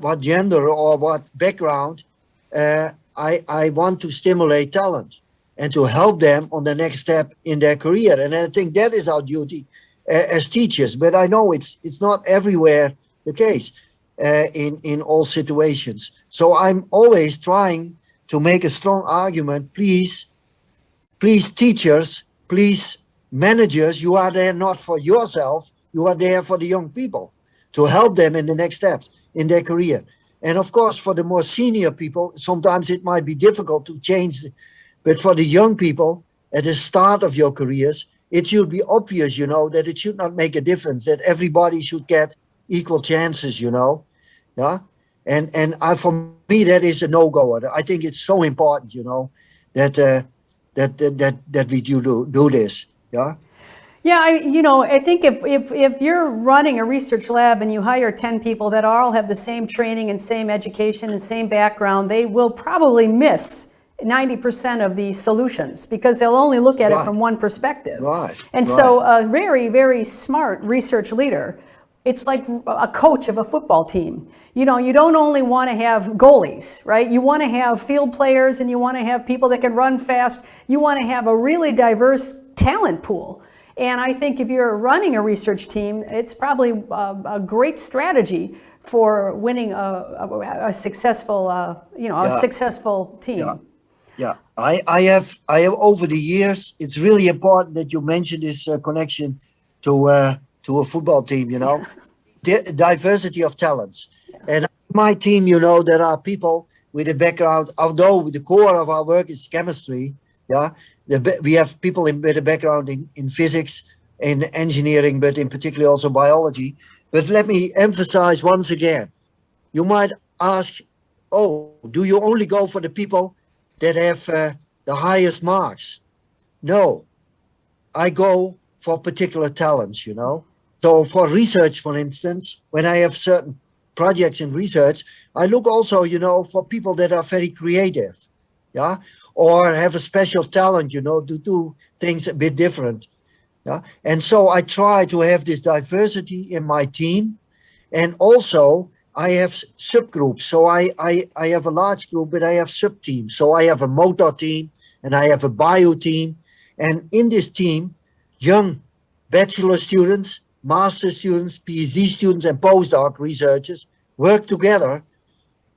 what gender or what background. I want to stimulate talent and to help them on the next step in their career. And I think that is our duty as teachers. But I know it's not everywhere the case in all situations. So I'm always trying to make a strong argument. Please, teachers, please, managers, you are there not for yourself. You are there for the young people to help them in the next steps in their career. And of course, for the more senior people, sometimes it might be difficult to change. But for the young people at the start of your careers, it should be obvious, that it should not make a difference, that everybody should get equal chances, Yeah. And for me, that is a no-go. I think it's so important, that we do this. Yeah. Yeah, I think if you're running a research lab and you hire 10 people that all have the same training and same education and same background, they will probably miss 90% of the solutions because they'll only look at it from one perspective. Right. And so a very, very smart research leader, it's like a coach of a football team. You don't only want to have goalies, right? You want to have field players and you want to have people that can run fast. You want to have a really diverse talent pool. And I think if you're running a research team, it's probably a great strategy for winning a successful, successful team. Yeah. I have over the years. It's really important that you mention this connection to a football team. Diversity of talents, and my team. There are people with a background. Although the core of our work is chemistry. Yeah. We have people with a background in physics, in engineering, but in particular also biology. But let me emphasize once again, you might ask, do you only go for the people that have the highest marks? No, I go for particular talents, So for research, for instance, when I have certain projects in research, I look also, for people that are very creative. Yeah. Or have a special talent, to do things a bit different. Yeah? And so I try to have this diversity in my team. And also I have subgroups. So I have a large group, but I have sub-teams. So I have a motor team and I have a bio team. And in this team, young bachelor students, master students, PhD students, and postdoc researchers work together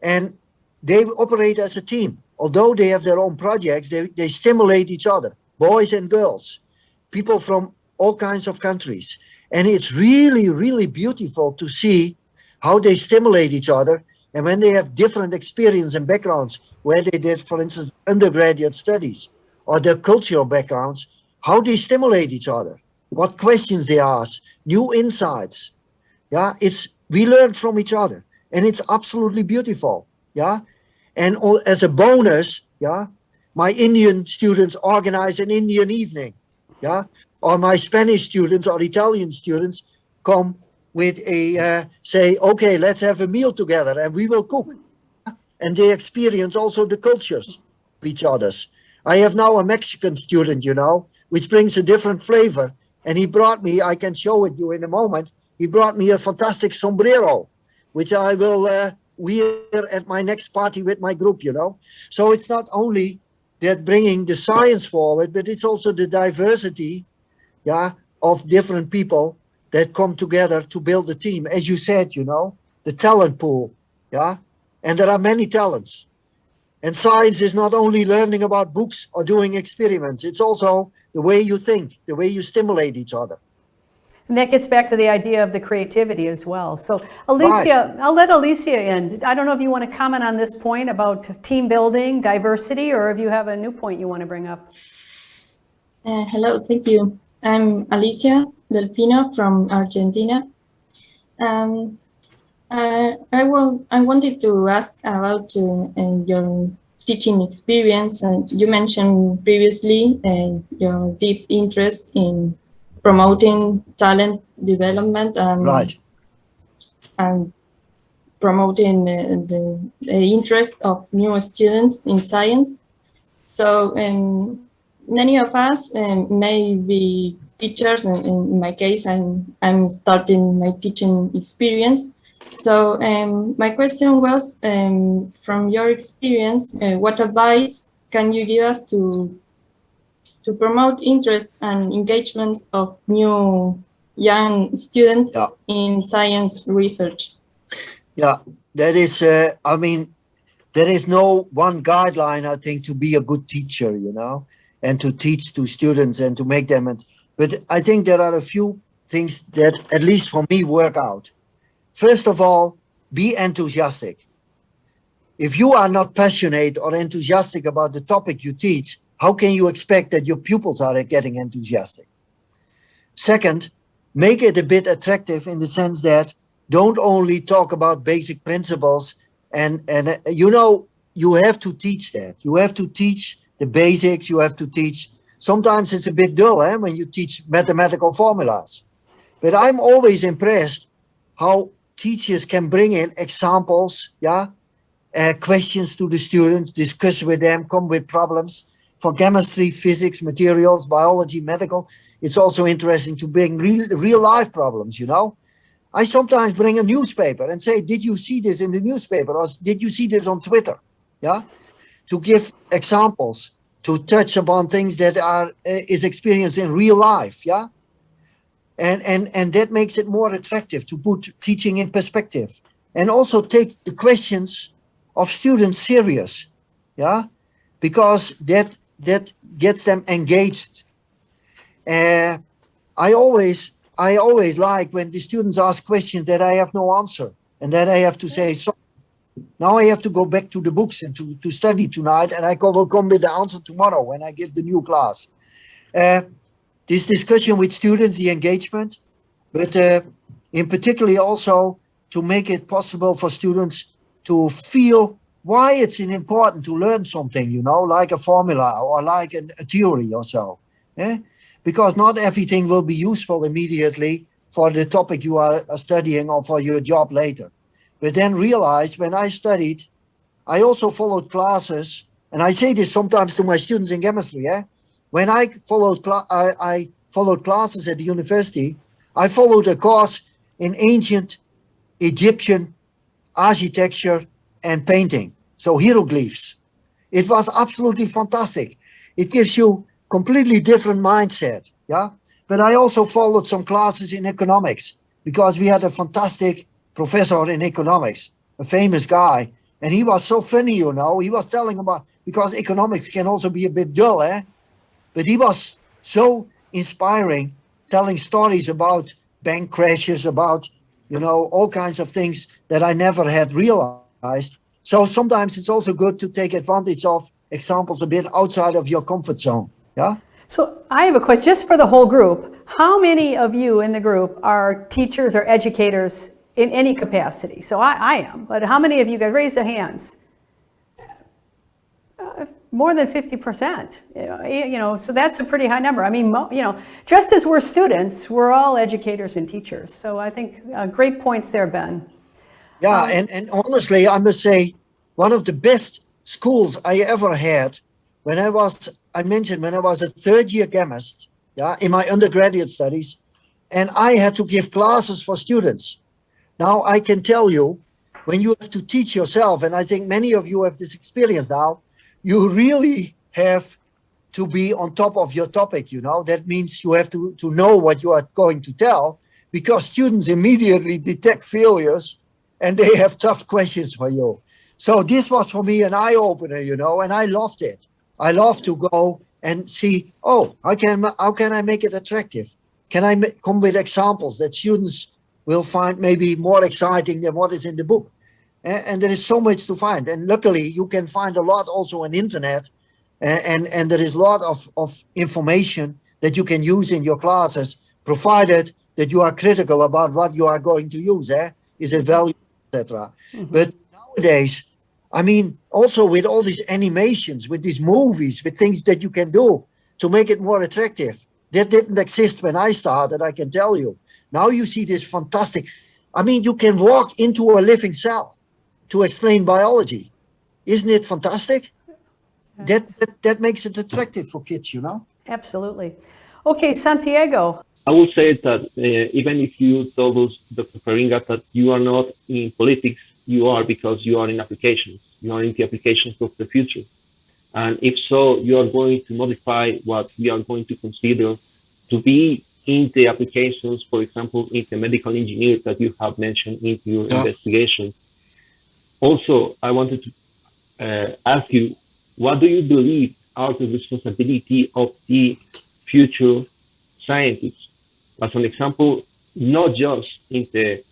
and they operate as a team. Although they have their own projects, they stimulate each other, boys and girls, people from all kinds of countries. And it's really, really beautiful to see how they stimulate each other. And when they have different experience and backgrounds, where they did, for instance, undergraduate studies or their cultural backgrounds, how they stimulate each other, what questions they ask, new insights. Yeah, we learn from each other and it's absolutely beautiful. Yeah. And as a bonus, my Indian students organize an Indian evening, or my Spanish students or Italian students come with say, okay, let's have a meal together and we will cook. And they experience also the cultures of each other's. I have now a Mexican student, which brings a different flavor. And he brought me, I can show it you in a moment, he brought me a fantastic sombrero, which I will wear at my next party with my group, So it's not only that bringing the science forward, but it's also the diversity, of different people that come together to build a team. As you said, the talent pool, And there are many talents. And science is not only learning about books or doing experiments, it's also the way you think, the way you stimulate each other. And that gets back to the idea of the creativity as well. So Alicia, I'll let Alicia in. I don't know if you want to comment on this point about team building, diversity, or if you have a new point you want to bring up. Hello, thank you. I'm Alicia Delfino from Argentina. I wanted to ask about your teaching experience. You mentioned previously your deep interest in promoting talent development and promoting the interest of new students in science. So many of us may be teachers, and in my case, I'm starting my teaching experience. So my question was, from your experience, what advice can you give us to promote interest and engagement of new young students in science research? Yeah, that is, I mean, there is no one guideline, I think, to be a good teacher, you know, and to teach to students and to make them. But I think there are a few things that, at least for me, work out. First of all, be enthusiastic. If you are not passionate or enthusiastic about the topic you teach, how can you expect that your pupils are getting enthusiastic? Second, make it a bit attractive in the sense that don't only talk about basic principles and you know, you have to teach that. You have to teach the basics, you have to teach. Sometimes it's a bit dull when you teach mathematical formulas. But I'm always impressed how teachers can bring in examples, questions to the students, discuss with them, come with problems. For chemistry, physics, materials, biology, medical, it's also interesting to bring real life problems, you know. I sometimes bring a newspaper and say, did you see this in the newspaper? Or did you see this on Twitter? Yeah, to give examples, to touch upon things that is experienced in real life, yeah. And that makes it more attractive to put teaching in perspective. And also take the questions of students serious, yeah, because that gets them engaged. I always like when the students ask questions that I have no answer and that I have to say, so now I have to go back to the books and to study tonight, and I will come with the answer tomorrow when I give the new class. This discussion with students, the engagement, but in particular also to make it possible for students to feel why it's important to learn something, you know, like a formula or like a theory or so. Because not everything will be useful immediately for the topic you are studying or for your job later. But then realize when I studied, I also followed classes, and I say this sometimes to my students in chemistry. When I followed classes at the university, I followed a course in ancient Egyptian architecture and painting, so hieroglyphs. It was absolutely fantastic. It gives you completely different mindset, yeah. But I also followed some classes in economics because we had a fantastic professor in economics, a famous guy, and he was so funny, you know. He was telling about, because economics can also be a bit dull, but he was so inspiring, telling stories about bank crashes, about, you know, all kinds of things that I never had realized. So sometimes it's also good to take advantage of examples a bit outside of your comfort zone. Yeah. So I have a question just for the whole group. How many of you in the group are teachers or educators in any capacity? So I am, but how many of you guys, raise your hands? More than 50%, you know, so that's a pretty high number. I mean, you know, just as we're students, we're all educators and teachers. So I think great points there, Ben. Yeah, and honestly, I must say, one of the best schools I ever had when I was a third-year chemist, yeah, in my undergraduate studies, and I had to give classes for students. Now, I can tell you, when you have to teach yourself, and I think many of you have this experience now, you really have to be on top of your topic, you know. That means you have to know what you are going to tell, because students immediately detect failures and they have tough questions for you. So this was for me an eye-opener, you know, and I loved it. I love to go and see, oh, how can I make it attractive? Can I come with examples that students will find maybe more exciting than what is in the book? And there is so much to find. And luckily, you can find a lot also on internet. And there is a lot of information that you can use in your classes, provided that you are critical about what you are going to use. Is it valuable, etc. But nowadays, I mean, also with all these animations, with these movies, with things that you can do to make it more attractive. That didn't exist when I started, I can tell you. Now you see this fantastic, I mean, you can walk into a living cell to explain biology. Isn't it fantastic? That makes it attractive for kids, you know? Absolutely. Okay, Santiago. I will say that even if you told us, Dr. Faringa, that you are not in politics, you are because you are in applications. You are in the applications of the future. And if so, you are going to modify what we are going to consider to be in the applications, for example, in the medical engineer that you have mentioned in your investigation. Also, I wanted to ask you, what do you believe are the responsibility of the future scientists? As an example, not just in the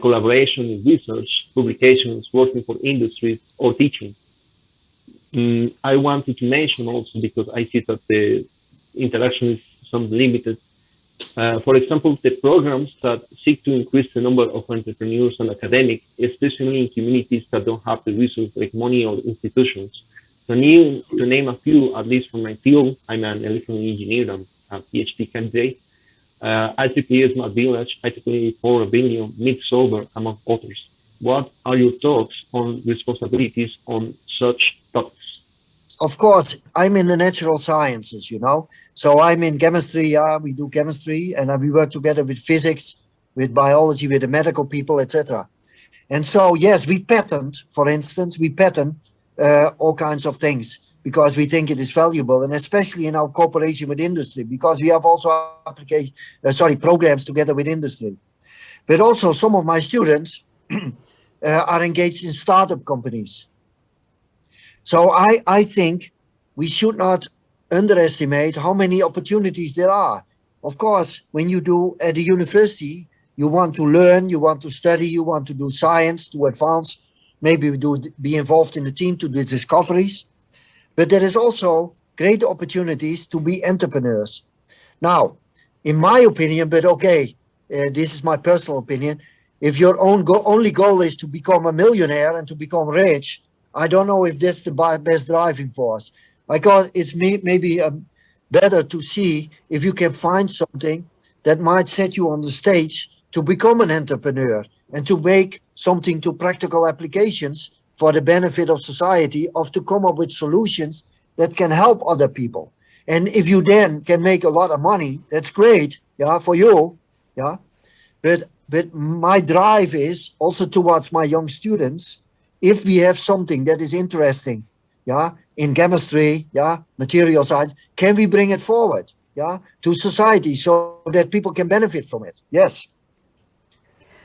collaboration in research, publications, working for industries, or teaching. I wanted to mention also, because I see that the interaction is somewhat limited. For example, the programs that seek to increase the number of entrepreneurs and academics, especially in communities that don't have the resources like money or institutions. To name a few, at least from my field, I'm an electrical engineer, I'm a PhD candidate. IEEE Smart Village, IEEE for Rebellion, Meet Sober, among others. What are your thoughts on responsibilities on such topics? Of course, I'm in the natural sciences, you know. So I'm in chemistry, we do chemistry, and we work together with physics, with biology, with the medical people, etc. And so, yes, we patent, for instance, all kinds of things because we think it is valuable, and especially in our cooperation with industry, because we have also programs together with industry. But also some of my students are engaged in startup companies. So I think we should not underestimate how many opportunities there are. Of course, when you do at the university, you want to learn, you want to study, you want to do science, to advance, maybe be involved in the team to do discoveries. But there is also great opportunities to be entrepreneurs. Now, in my opinion, but okay, this is my personal opinion, if your only goal is to become a millionaire and to become rich, I don't know if that's the best driving force. Because it's maybe better to see if you can find something that might set you on the stage to become an entrepreneur and to make something to practical applications for the benefit of society, of to come up with solutions that can help other people. And if you then can make a lot of money, that's great, yeah, for you, yeah. But my drive is also towards my young students. If we have something that is interesting, yeah, in chemistry, yeah, material science, can we bring it forward, yeah, to society so that people can benefit from it? Yes.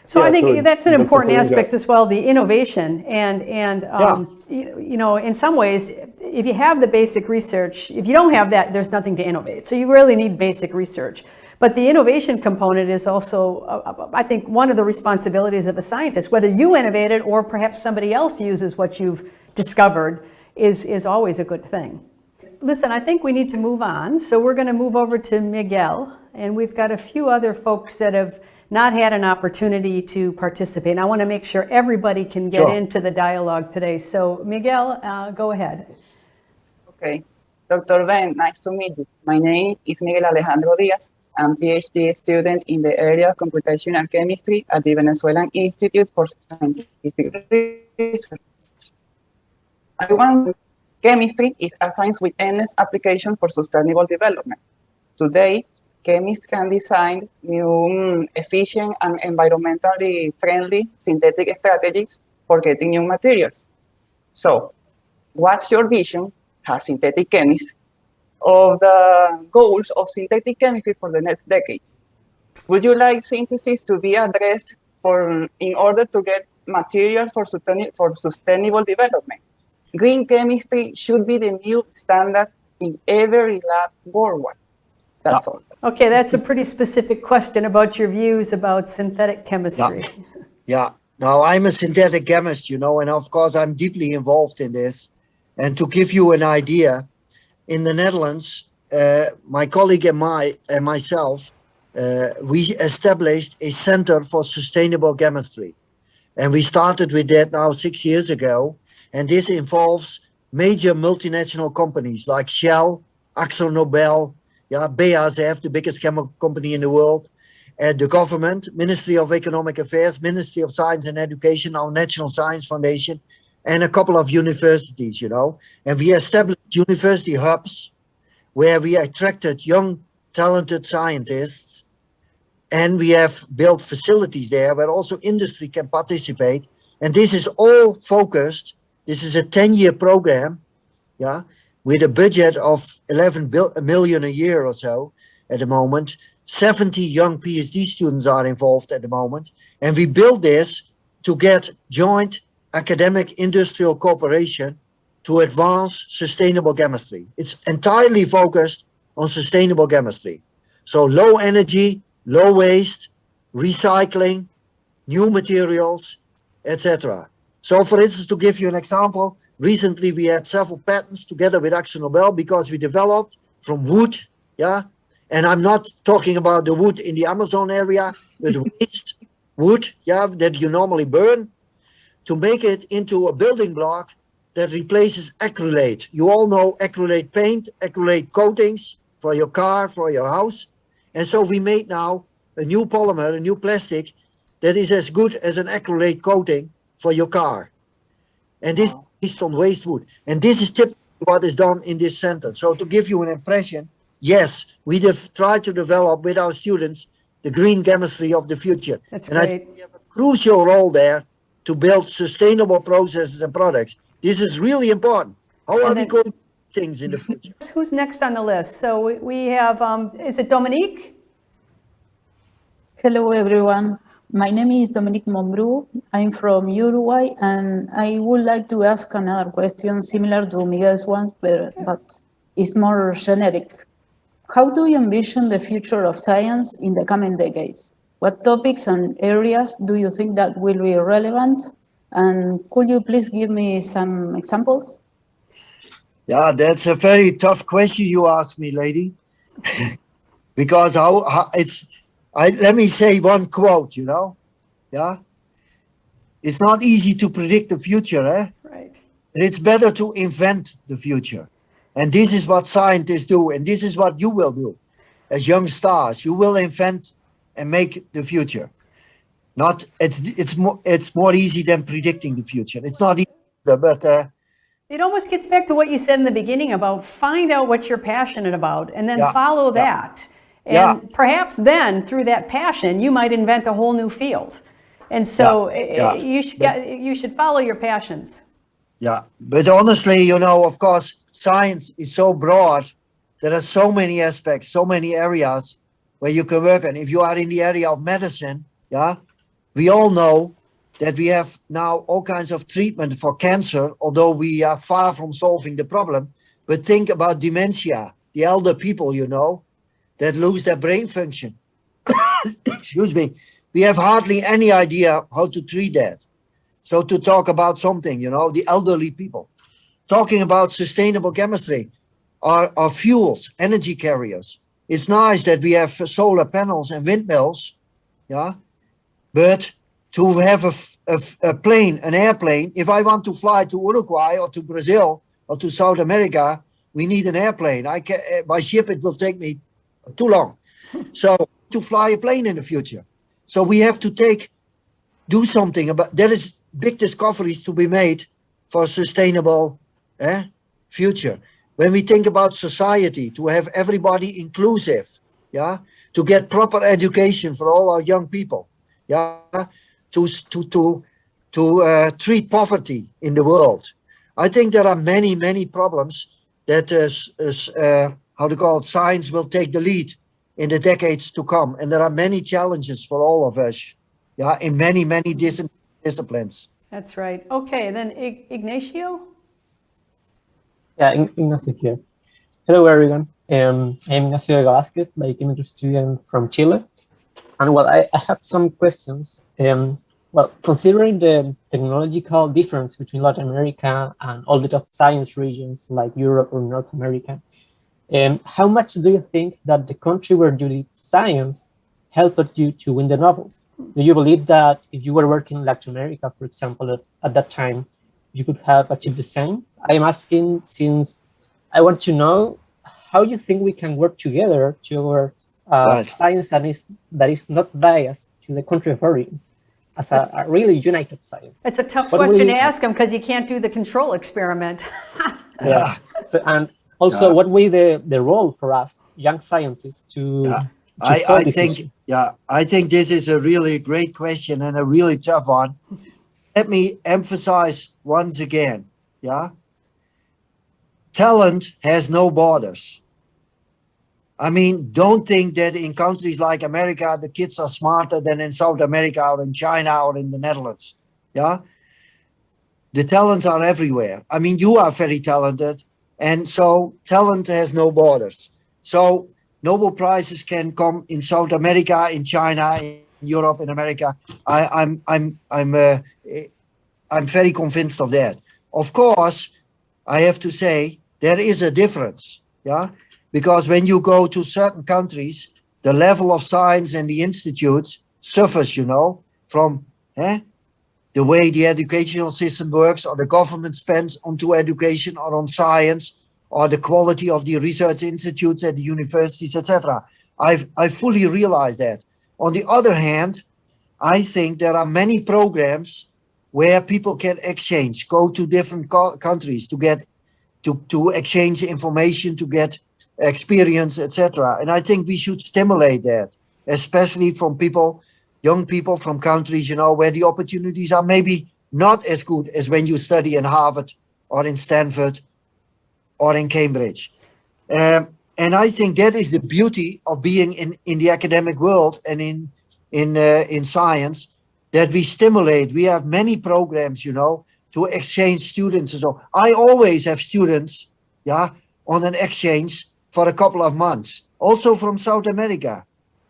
So Yeah, I think so that's an Dr. important Faringa- aspect as well, the innovation. And you know, in some ways, if you have the basic research, if you don't have that, there's nothing to innovate. So you really need basic research. But the innovation component is also, I think, one of the responsibilities of a scientist, whether you innovate it or perhaps somebody else uses what you've discovered, is always a good thing. Listen, I think we need to move on. So we're going to move over to Miguel, and we've got a few other folks that have not had an opportunity to participate. And I want to make sure everybody can get Sure. into the dialogue today. So Miguel, go ahead. Okay. Dr. Ben, nice to meet you. My name is Miguel Alejandro Diaz. I'm PhD student in the area of computational chemistry at the Venezuelan Institute for Scientific Research. Chemistry is a science with endless application for sustainable development. Today, chemists can design new, efficient and environmentally friendly synthetic strategies for getting new materials. So, what's your vision as synthetic chemist of the goals of synthetic chemistry for the next decade? Would you like synthesis to be addressed in order to get materials for sustainable development. Green chemistry should be the new standard in every lab worldwide. That's all. Okay, that's a pretty specific question about your views about synthetic chemistry. Yeah. Now, I'm a synthetic chemist, you know, and of course, I'm deeply involved in this. And to give you an idea, in the Netherlands, my colleague and myself, we established a Center for Sustainable Chemistry. And we started with that now 6 years ago. And this involves major multinational companies like Shell, Nobel, BASF, the biggest chemical company in the world, and the government, Ministry of Economic Affairs, Ministry of Science and Education, our National Science Foundation, and a couple of universities, you know. And we established university hubs where we attracted young, talented scientists, and we have built facilities there where also industry can participate. And this is all focused. This is a 10-year program, with a budget of 11 million a year or so at the moment. 70 young PhD students are involved at the moment. And we built this to get joint academic industrial cooperation to advance sustainable chemistry. It's entirely focused on sustainable chemistry. So low energy, low waste, recycling, new materials, etc. So for instance, to give you an example, recently we had several patents together with Nobel because we developed from wood, and I'm not talking about the wood in the Amazon area, but waste wood, that you normally burn, to make it into a building block that replaces acrylate. You all know acrylate paint, acrylate coatings for your car, for your house. And so we made now a new polymer, a new plastic that is as good as an acrylate coating for your car. And this is based on waste wood. And this is typically what is done in this center. So to give you an impression, yes, we have tried to develop with our students the green chemistry of the future. That's and great. I think we have a crucial role there to build sustainable processes and products. This is really important. How are we going to do things in the future? Who's next on the list? So we have, is it Dominique? Hello, everyone. My name is Dominique Monroe. I'm from Uruguay, and I would like to ask another question similar to Miguel's one, but it's more generic. How do you envision the future of science in the coming decades? What topics and areas do you think that will be relevant? And could you please give me some examples? Yeah, that's a very tough question you asked me, lady. Because let me say one quote, It's not easy to predict the future, Right. It's better to invent the future. And this is what scientists do, and this is what you will do. As young stars, you will invent and make the future. It's more easy than predicting the future. It's not easy, but It almost gets back to what you said in the beginning about find out what you're passionate about and then follow that. And perhaps then through that passion, you might invent a whole new field. And so you should follow your passions. Yeah, but honestly, of course, science is so broad. There are so many aspects, so many areas where you can work on. If you are in the area of medicine, we all know that we have now all kinds of treatment for cancer, although we are far from solving the problem. But think about dementia, the elder people, that lose their brain function. Excuse me. We have hardly any idea how to treat that. So to talk about something, the elderly people, talking about sustainable chemistry, our fuels, energy carriers. It's nice that we have solar panels and windmills, but to have a plane, an airplane, if I want to fly to Uruguay or to Brazil or to South America, we need an airplane. By ship, it will take me too long. So to fly a plane in the future. So we have to do something about, there is big discoveries to be made for a sustainable future. When we think about society, to have everybody inclusive, to get proper education for all our young people, to treat poverty in the world. I think there are many, many problems that science will take the lead in the decades to come. And there are many challenges for all of us, in many, many disciplines. That's right. Okay, and then Ignacio? Yeah, Ignacio here. Hello, everyone. I'm Ignacio Vázquez, biochemistry student from Chile. And well, I have some questions. Well, considering the technological difference between Latin America and all the top science regions like Europe or North America, how much do you think that the country where you did science helped you to win the Nobel? Do you believe that if you were working in Latin America, for example, at that time, you could have achieved the same? I'm asking since I want to know how you think we can work together towards science that is not biased to the country of origin, as a really united science. It's a tough question to ask him because you can't do the control experiment. Yeah. So, and also, what will be the role for us, young scientists, to solve this issue? I think this is a really great question and a really tough one. Let me emphasize once again, talent has no borders. I mean, don't think that in countries like America, the kids are smarter than in South America or in China or in the Netherlands. The talents are everywhere. I mean, you are very talented, and so talent has no borders. So Nobel Prizes can come in South America, in China, in Europe, in America. I'm very convinced of that. Of course, I have to say there is a difference, because when you go to certain countries, the level of science and the institutes suffers, from the way the educational system works, or the government spends onto education or on science, or the quality of the research institutes at the universities, etc. I fully realize that. On the other hand, I think there are many programs where people can exchange, go to different countries to get to exchange information, to get experience, etc. And I think we should stimulate that, especially from young people from countries, where the opportunities are maybe not as good as when you study in Harvard or in Stanford or in Cambridge. And I think that is the beauty of being in the academic world and in science, that we stimulate. We have many programs, to exchange students. So I always have students, on an exchange for a couple of months, also from South America,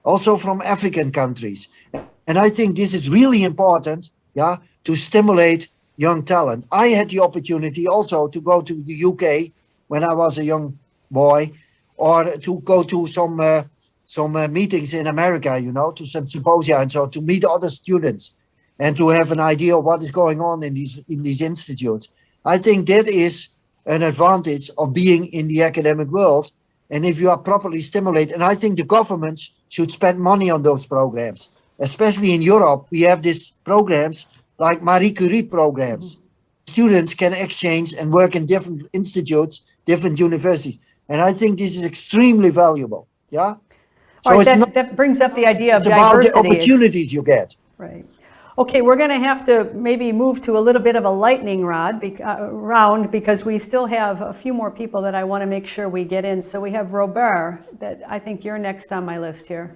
also from African countries. And I think this is really important, to stimulate young talent. I had the opportunity also to go to the UK when I was a young boy, or to go to some meetings in America, to some symposia, and so to meet other students and to have an idea of what is going on in these institutes. I think that is an advantage of being in the academic world. And if you are properly stimulated, and I think the governments should spend money on those programs, especially in Europe. We have these programs like Marie Curie programs. Students can exchange and work in different institutes, different universities. And I think this is extremely valuable. So that brings up the idea of diversity. It's about the opportunities you get. Right. Okay, we're going to have to maybe move to a little bit of a lightning round because we still have a few more people that I want to make sure we get in. So we have Robert, that I think you're next on my list here.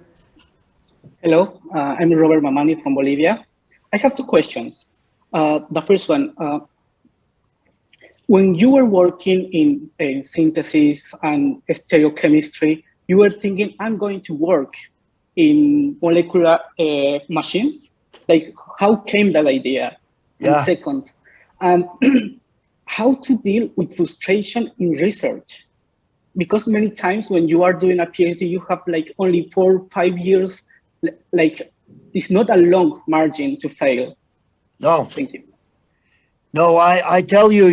Hello, I'm Robert Mamani from Bolivia. I have two questions. The first one, when you were working in synthesis and stereochemistry, you were thinking, I'm going to work in molecular machines? Like, how came that idea? And second, how to deal with frustration in research? Because many times when you are doing a PhD, you have like only 4 or 5 years, like it's not a long margin to fail. No. Thank you. No, I tell you,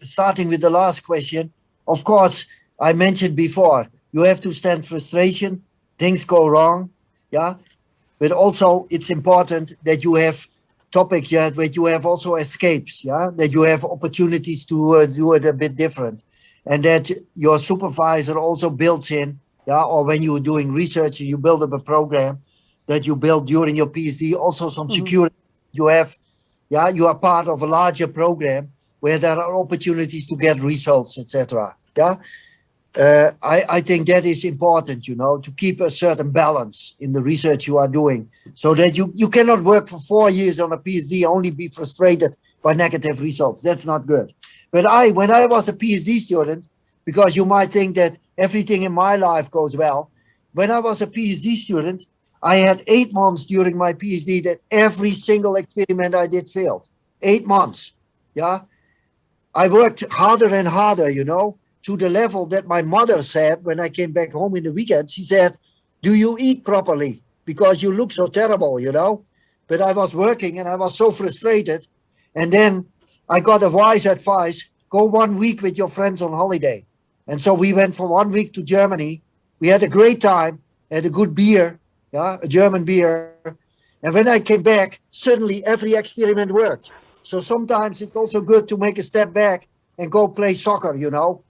starting with the last question, of course, I mentioned before, you have to stand frustration, things go wrong, but also it's important that you have topics, but you have also escapes, that you have opportunities to do it a bit different, and that your supervisor also builds in, or when you're doing research, you build up a program that you build during your PhD, also some security you have, you are part of a larger program where there are opportunities to get results, etc. I think that is important, to keep a certain balance in the research you are doing, so that you cannot work for 4 years on a PhD, only be frustrated by negative results. That's not good. But when I was a PhD student, because you might think that everything in my life goes well, when I was a PhD student, I had 8 months during my PhD that every single experiment I did failed. 8 months. Yeah. I worked harder and harder, to the level that my mother said when I came back home in the weekend. She said, "Do you eat properly? Because you look so terrible, But I was working and I was so frustrated. And then I got a wise advice: go 1 week with your friends on holiday. And so we went for 1 week to Germany. We had a great time, had a good beer, a German beer. And when I came back, suddenly every experiment worked. So sometimes it's also good to make a step back and go play soccer,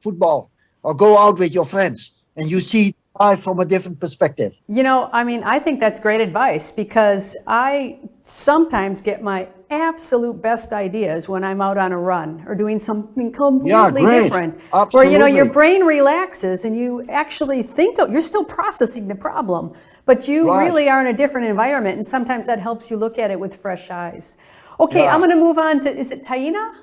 football, or go out with your friends, and you see life from a different perspective. I think that's great advice, because I sometimes get my absolute best ideas when I'm out on a run or doing something completely different. Absolutely. Where, your brain relaxes and you actually think, you're still processing the problem, but you really are in a different environment, and sometimes that helps you look at it with fresh eyes. Okay, I'm going to move on to, is it Taina?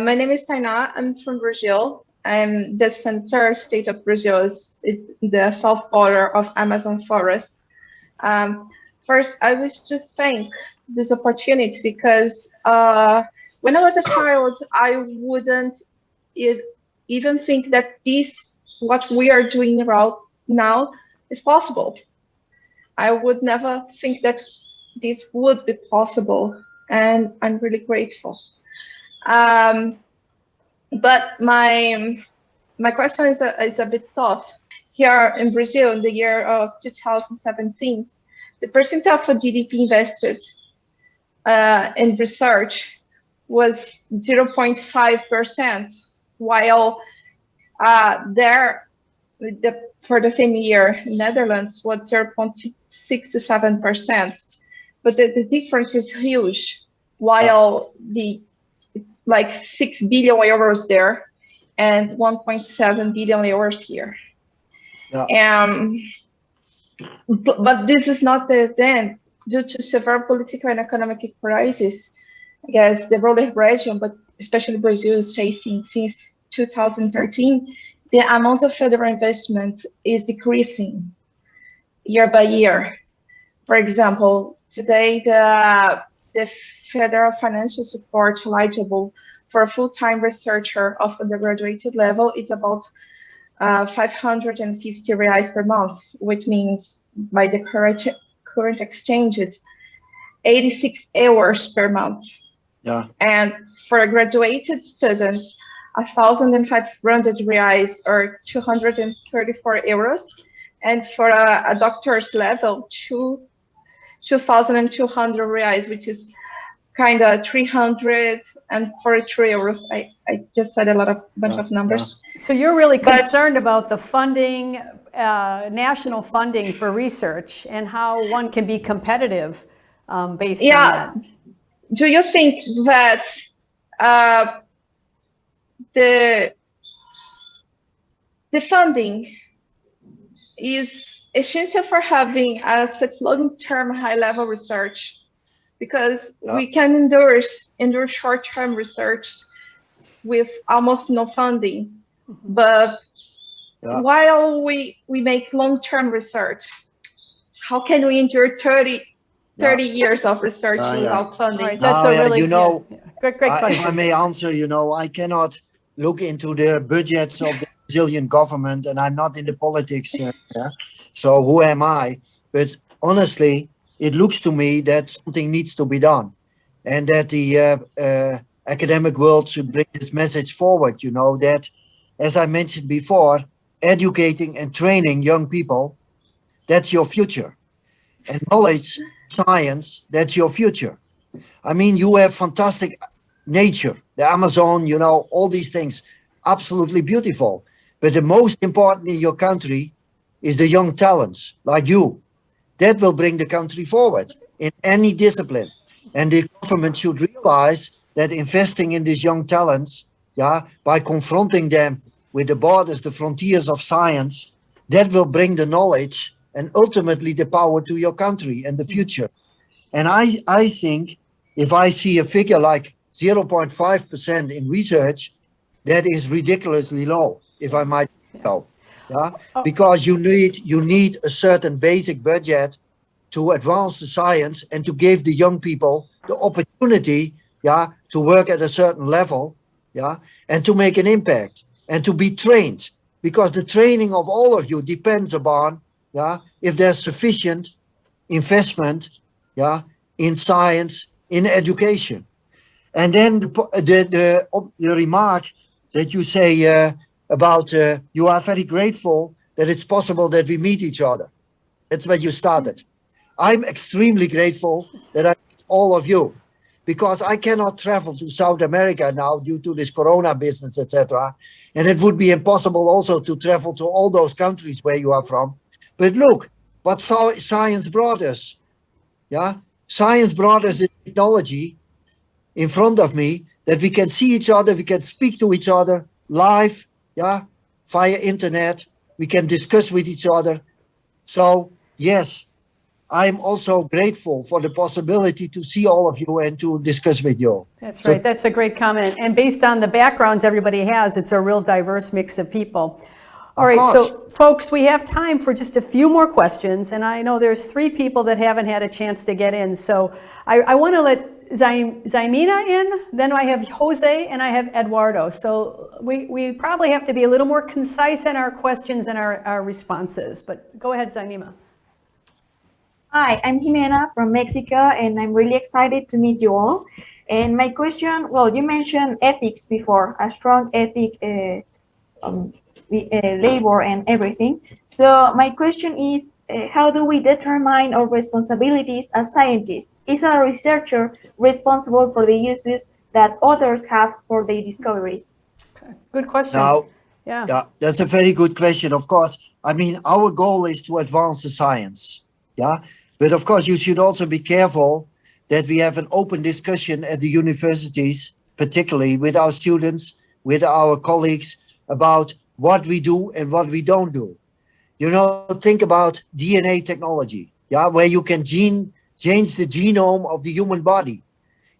My name is Tainá. I'm from Brazil. I'm the center state of Brazil. It's the south border of Amazon forest. First, I wish to thank this opportunity, because when I was a child, I wouldn't even think that what we are doing right now is possible. I would never think that this would be possible, and I'm really grateful. But my question is a bit tough. Here in Brazil, in the year of 2017, the percent of GDP invested in research was 0.5%, while for the same year in Netherlands was 0.67%. But the difference is huge. While it's like 6 billion euros there and 1.7 billion euros here. But this is not the end. Due to severe political and economic crisis, I guess the rural region, but especially Brazil, is facing since 2013, the amount of federal investment is decreasing year by year. For example, today the federal financial support eligible for a full-time researcher of undergraduate level is about 550 reais per month, which means by the current exchange, it's 86 hours per month. And for a graduated student, 1,500 reais or 234 euros. And for a doctor's level, 2,200 reais, which is kind of 343 euros. I just said a bunch of numbers. So you're really concerned about the funding, national funding for research, and how one can be competitive based on that. Do you think that the funding is essential for having such long-term high-level research? Because we can endure short-term research with almost no funding, but while we make long-term research, how can we endure 30 years of research without funding? Right, that's a really great question. If I may answer, I cannot look into the budgets of the Brazilian government, and I'm not in the politics, so who am I? But honestly, it looks to me that something needs to be done, and that the academic world should bring this message forward, that, as I mentioned before, educating and training young people, that's your future. And knowledge, science, that's your future. I mean, you have fantastic nature, the Amazon, all these things, absolutely beautiful. But the most important in your country is the young talents like you. That will bring the country forward in any discipline. And the government should realize that investing in these young talents, by confronting them with the borders, the frontiers of science, that will bring the knowledge and ultimately the power to your country and the future. And I think if I see a figure like 0.5% in research, that is ridiculously low, if I might know. Yeah, because you need a certain basic budget to advance the science and to give the young people the opportunity, yeah, to work at a certain level, yeah, and to make an impact and to be trained, because the training of all of you depends upon, yeah, if there's sufficient investment, yeah, in science, in education. And then the remark that you say about you are very grateful that it's possible that we meet each other. That's where you started. I'm extremely grateful that I meet all of you, because I cannot travel to South America now due to this corona business, etc. And it would be impossible also to travel to all those countries where you are from. But look, what science brought us. Yeah, science brought us the technology in front of me that we can see each other, we can speak to each other live, yeah, via internet, we can discuss with each other. So yes, I'm also grateful for the possibility to see all of you and to discuss with you. That's right. That's a great comment. And based on the backgrounds everybody has, it's a real diverse mix of people. All right, so folks, we have time for just a few more questions, and I know there's 3 people that haven't had a chance to get in. So I want to let Zaimina in, then I have Jose, and I have Eduardo. So we probably have to be a little more concise in our questions and our responses, but go ahead, Zaimina. Hi, I'm Jimena from Mexico, and I'm really excited to meet you all. And my question, well, you mentioned ethics before, a strong ethic, labor and everything. So my question is, how do we determine our responsibilities as scientists? Is a researcher responsible for the uses that others have for their discoveries? Okay. Good question. Now, yeah, that's a very good question. Of course, I mean, our goal is to advance the science. Yeah, but of course, you should also be careful that we have an open discussion at the universities, particularly with our students, with our colleagues, about what we do and what we don't do. You know, think about DNA technology, yeah, where you can change the genome of the human body.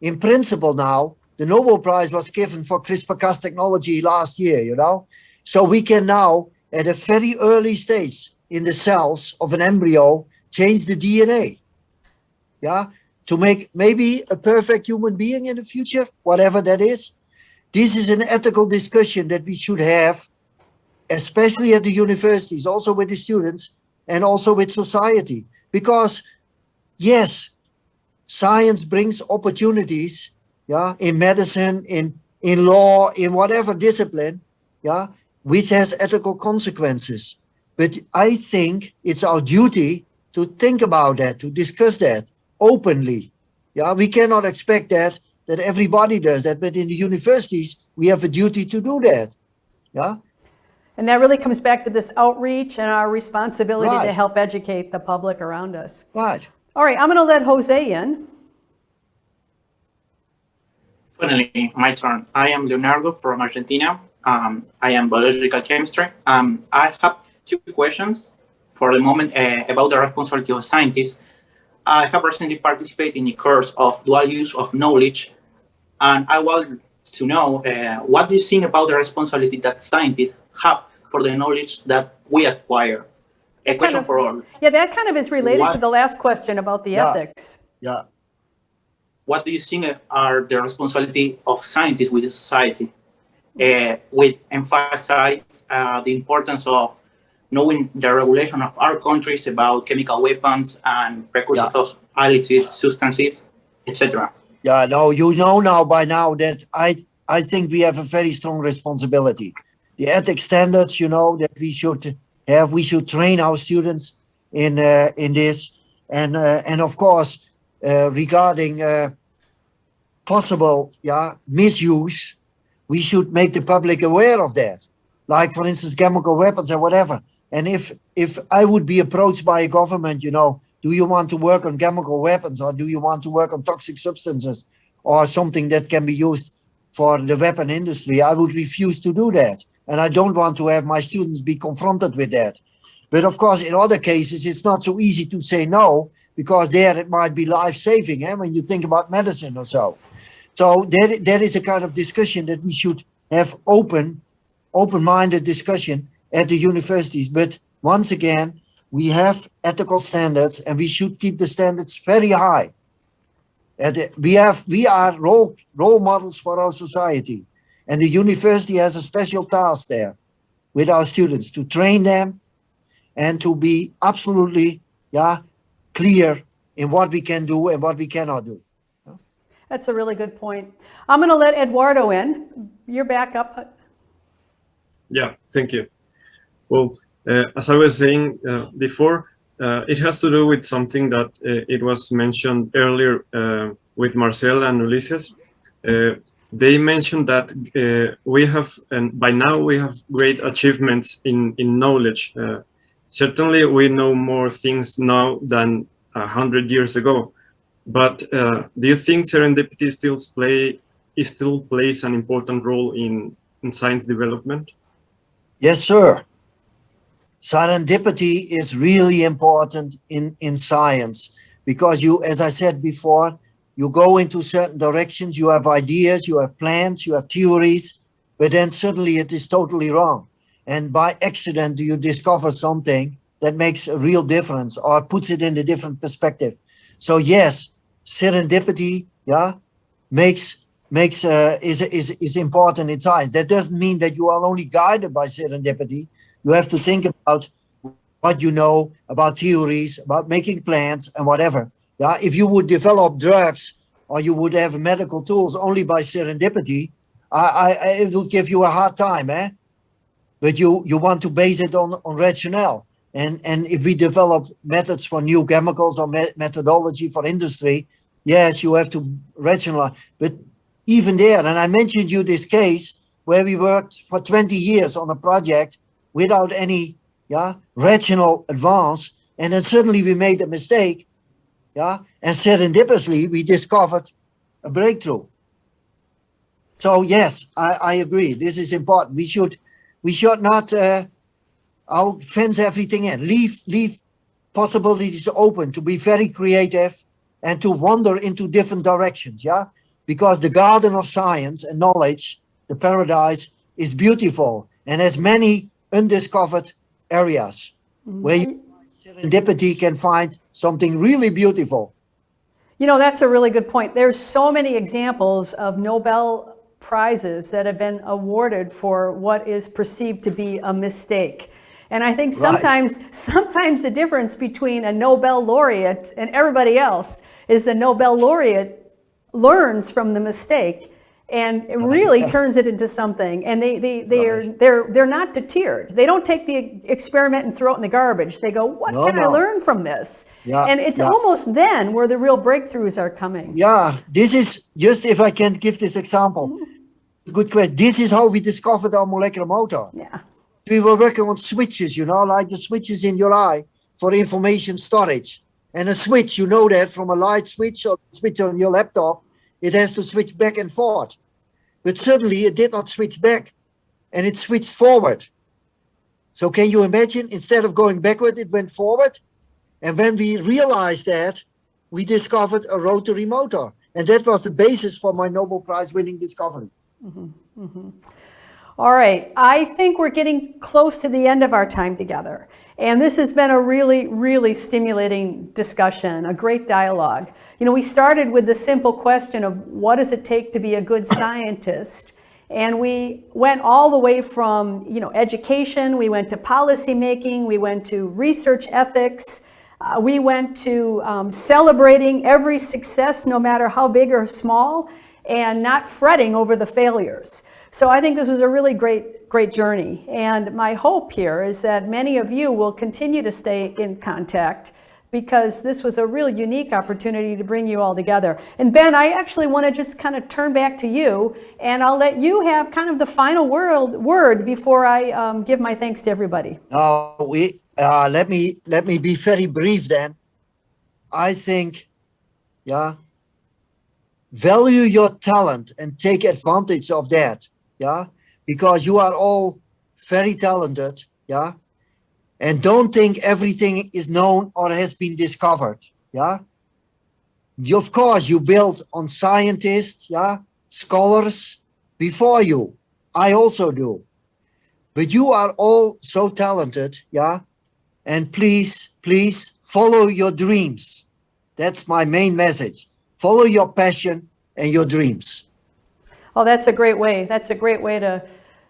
In principle now, the Nobel Prize was given for CRISPR-Cas technology last year, you know. So we can now, at a very early stage in the cells of an embryo, change the DNA, yeah, to make maybe a perfect human being in the future, whatever that is. This is an ethical discussion that we should have, especially at the universities, also with the students and also with society. Because yes, science brings opportunities, yeah, in medicine, in law, in whatever discipline, yeah, which has ethical consequences. But I think it's our duty to think about that, to discuss that openly. Yeah, we cannot expect that everybody does that, but in the universities, we have a duty to do that. Yeah. And that really comes back to this outreach and our responsibility to help educate the public around us. Right. All right, I'm going to let Jose in. Finally, my turn. I am Leonardo from Argentina. I am biological chemistry. I have 2 questions for the moment about the responsibility of scientists. I have recently participated in a course of dual use of knowledge, and I want to know what do you think about the responsibility that scientists have for the knowledge that we acquire? A question for all. Yeah, that kind of is related to the last question about the ethics. Yeah. What do you think are the responsibility of scientists with the society? With emphasize the importance of knowing the regulation of our countries about chemical weapons and precursors of illicit substances, etc. Yeah, no, you know now by now that I think we have a very strong responsibility. The ethics standards, you know, that we should have, we should train our students in this, and of course regarding possible misuse, we should make the public aware of that. Like for instance, chemical weapons or whatever. And if I would be approached by a government, you know, do you want to work on chemical weapons or do you want to work on toxic substances or something that can be used for the weapon industry? I would refuse to do that And I don't want to have my students be confronted with that. But of course, in other cases, it's not so easy to say no, because there it might be life-saving, when you think about medicine or so. So there is a kind of discussion that we should have open-minded discussion at the universities. But once again, we have ethical standards, and we should keep the standards very high. We are role models for our society, and the university has a special task there with our students to train them and to be absolutely clear in what we can do and what we cannot do. That's a really good point. I'm going to let Eduardo in. You're back up. Yeah, thank you. Well, as I was saying before, it has to do with something that it was mentioned earlier with Marcel and Ulises. They mentioned that we have, and by now we have great achievements in knowledge. Certainly we know more things now than 100 years ago. But do you think serendipity still plays an important role in science development? Yes, sir. Serendipity is really important in science, because you, as I said before, you go into certain directions, you have ideas, you have plans, you have theories, but then suddenly it is totally wrong. And by accident, you discover something that makes a real difference or puts it in a different perspective. So yes, serendipity, is important in science. That doesn't mean that you are only guided by serendipity. You have to think about what you know about theories, about making plans and whatever. If you would develop drugs or you would have medical tools only by serendipity, it will give you a hard time, But you want to base it on rationale. And if we develop methods for new chemicals or methodology for industry, yes, you have to rationalize. But even there, and I mentioned you this case where we worked for 20 years on a project without any rational advance, and then suddenly we made a mistake, and serendipitously we discovered a breakthrough. So yes, I agree. This is important. We should not fence everything in. Leave possibilities open, to be very creative and to wander into different directions. Because the garden of science and knowledge, the paradise, is beautiful and has many undiscovered areas where serendipity can find something really beautiful. You know, that's a really good point. There's so many examples of Nobel Prizes that have been awarded for what is perceived to be a mistake. And I think sometimes the difference between a Nobel laureate and everybody else is the Nobel laureate learns from the mistake and it really turns it into something. And they're not deterred. They don't take the experiment and throw it in the garbage. They go, what can I learn from this? And it's almost then where the real breakthroughs are coming. This is just, if I can give this example, good question. This is how we discovered our molecular motor. We were working on switches, like the switches in your eye for information storage. And a switch, you know that from a light switch or switch on your laptop, it has to switch back and forth. But suddenly it did not switch back and it switched forward. So can you imagine, instead of going backward, it went forward? And when we realized that, we discovered a rotary motor. And that was the basis for my Nobel Prize winning discovery. All right, I think we're getting close to the end of our time together. And this has been a really, really stimulating discussion, a great dialogue. We started with the simple question of what does it take to be a good scientist? And we went all the way from, education, we went to policy making, we went to research ethics, we went to celebrating every success, no matter how big or small, and not fretting over the failures. So I think this was a really great journey. And my hope here is that many of you will continue to stay in contact, because this was a really unique opportunity to bring you all together. And Ben, I actually want to just kind of turn back to you, and I'll let you have kind of the final word before I give my thanks to everybody. Let me be very brief then. I think, value your talent and take advantage of that. Because you are all very talented, yeah? And don't think everything is known or has been discovered, yeah? Of course, you build on scientists, yeah, scholars before you. I also do. But you are all so talented, yeah? And please, please follow your dreams. That's my main message. Follow your passion and your dreams. Oh, that's a great way. That's a great way to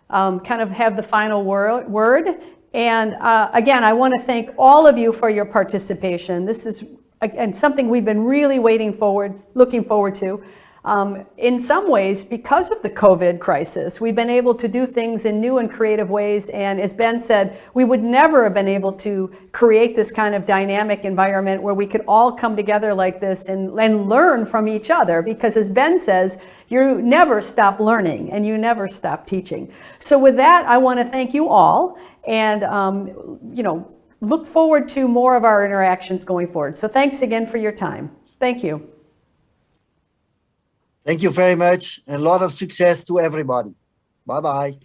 kind of have the final word. And again, I want to thank all of you for your participation. This is and something we've been really looking forward to. In some ways, because of the COVID crisis, we've been able to do things in new and creative ways. And as Ben said, we would never have been able to create this kind of dynamic environment where we could all come together like this and learn from each other. Because as Ben says, you never stop learning and you never stop teaching. So with that, I want to thank you all and, look forward to more of our interactions going forward. So thanks again for your time. Thank you. Thank you very much, and a lot of success to everybody. Bye-bye.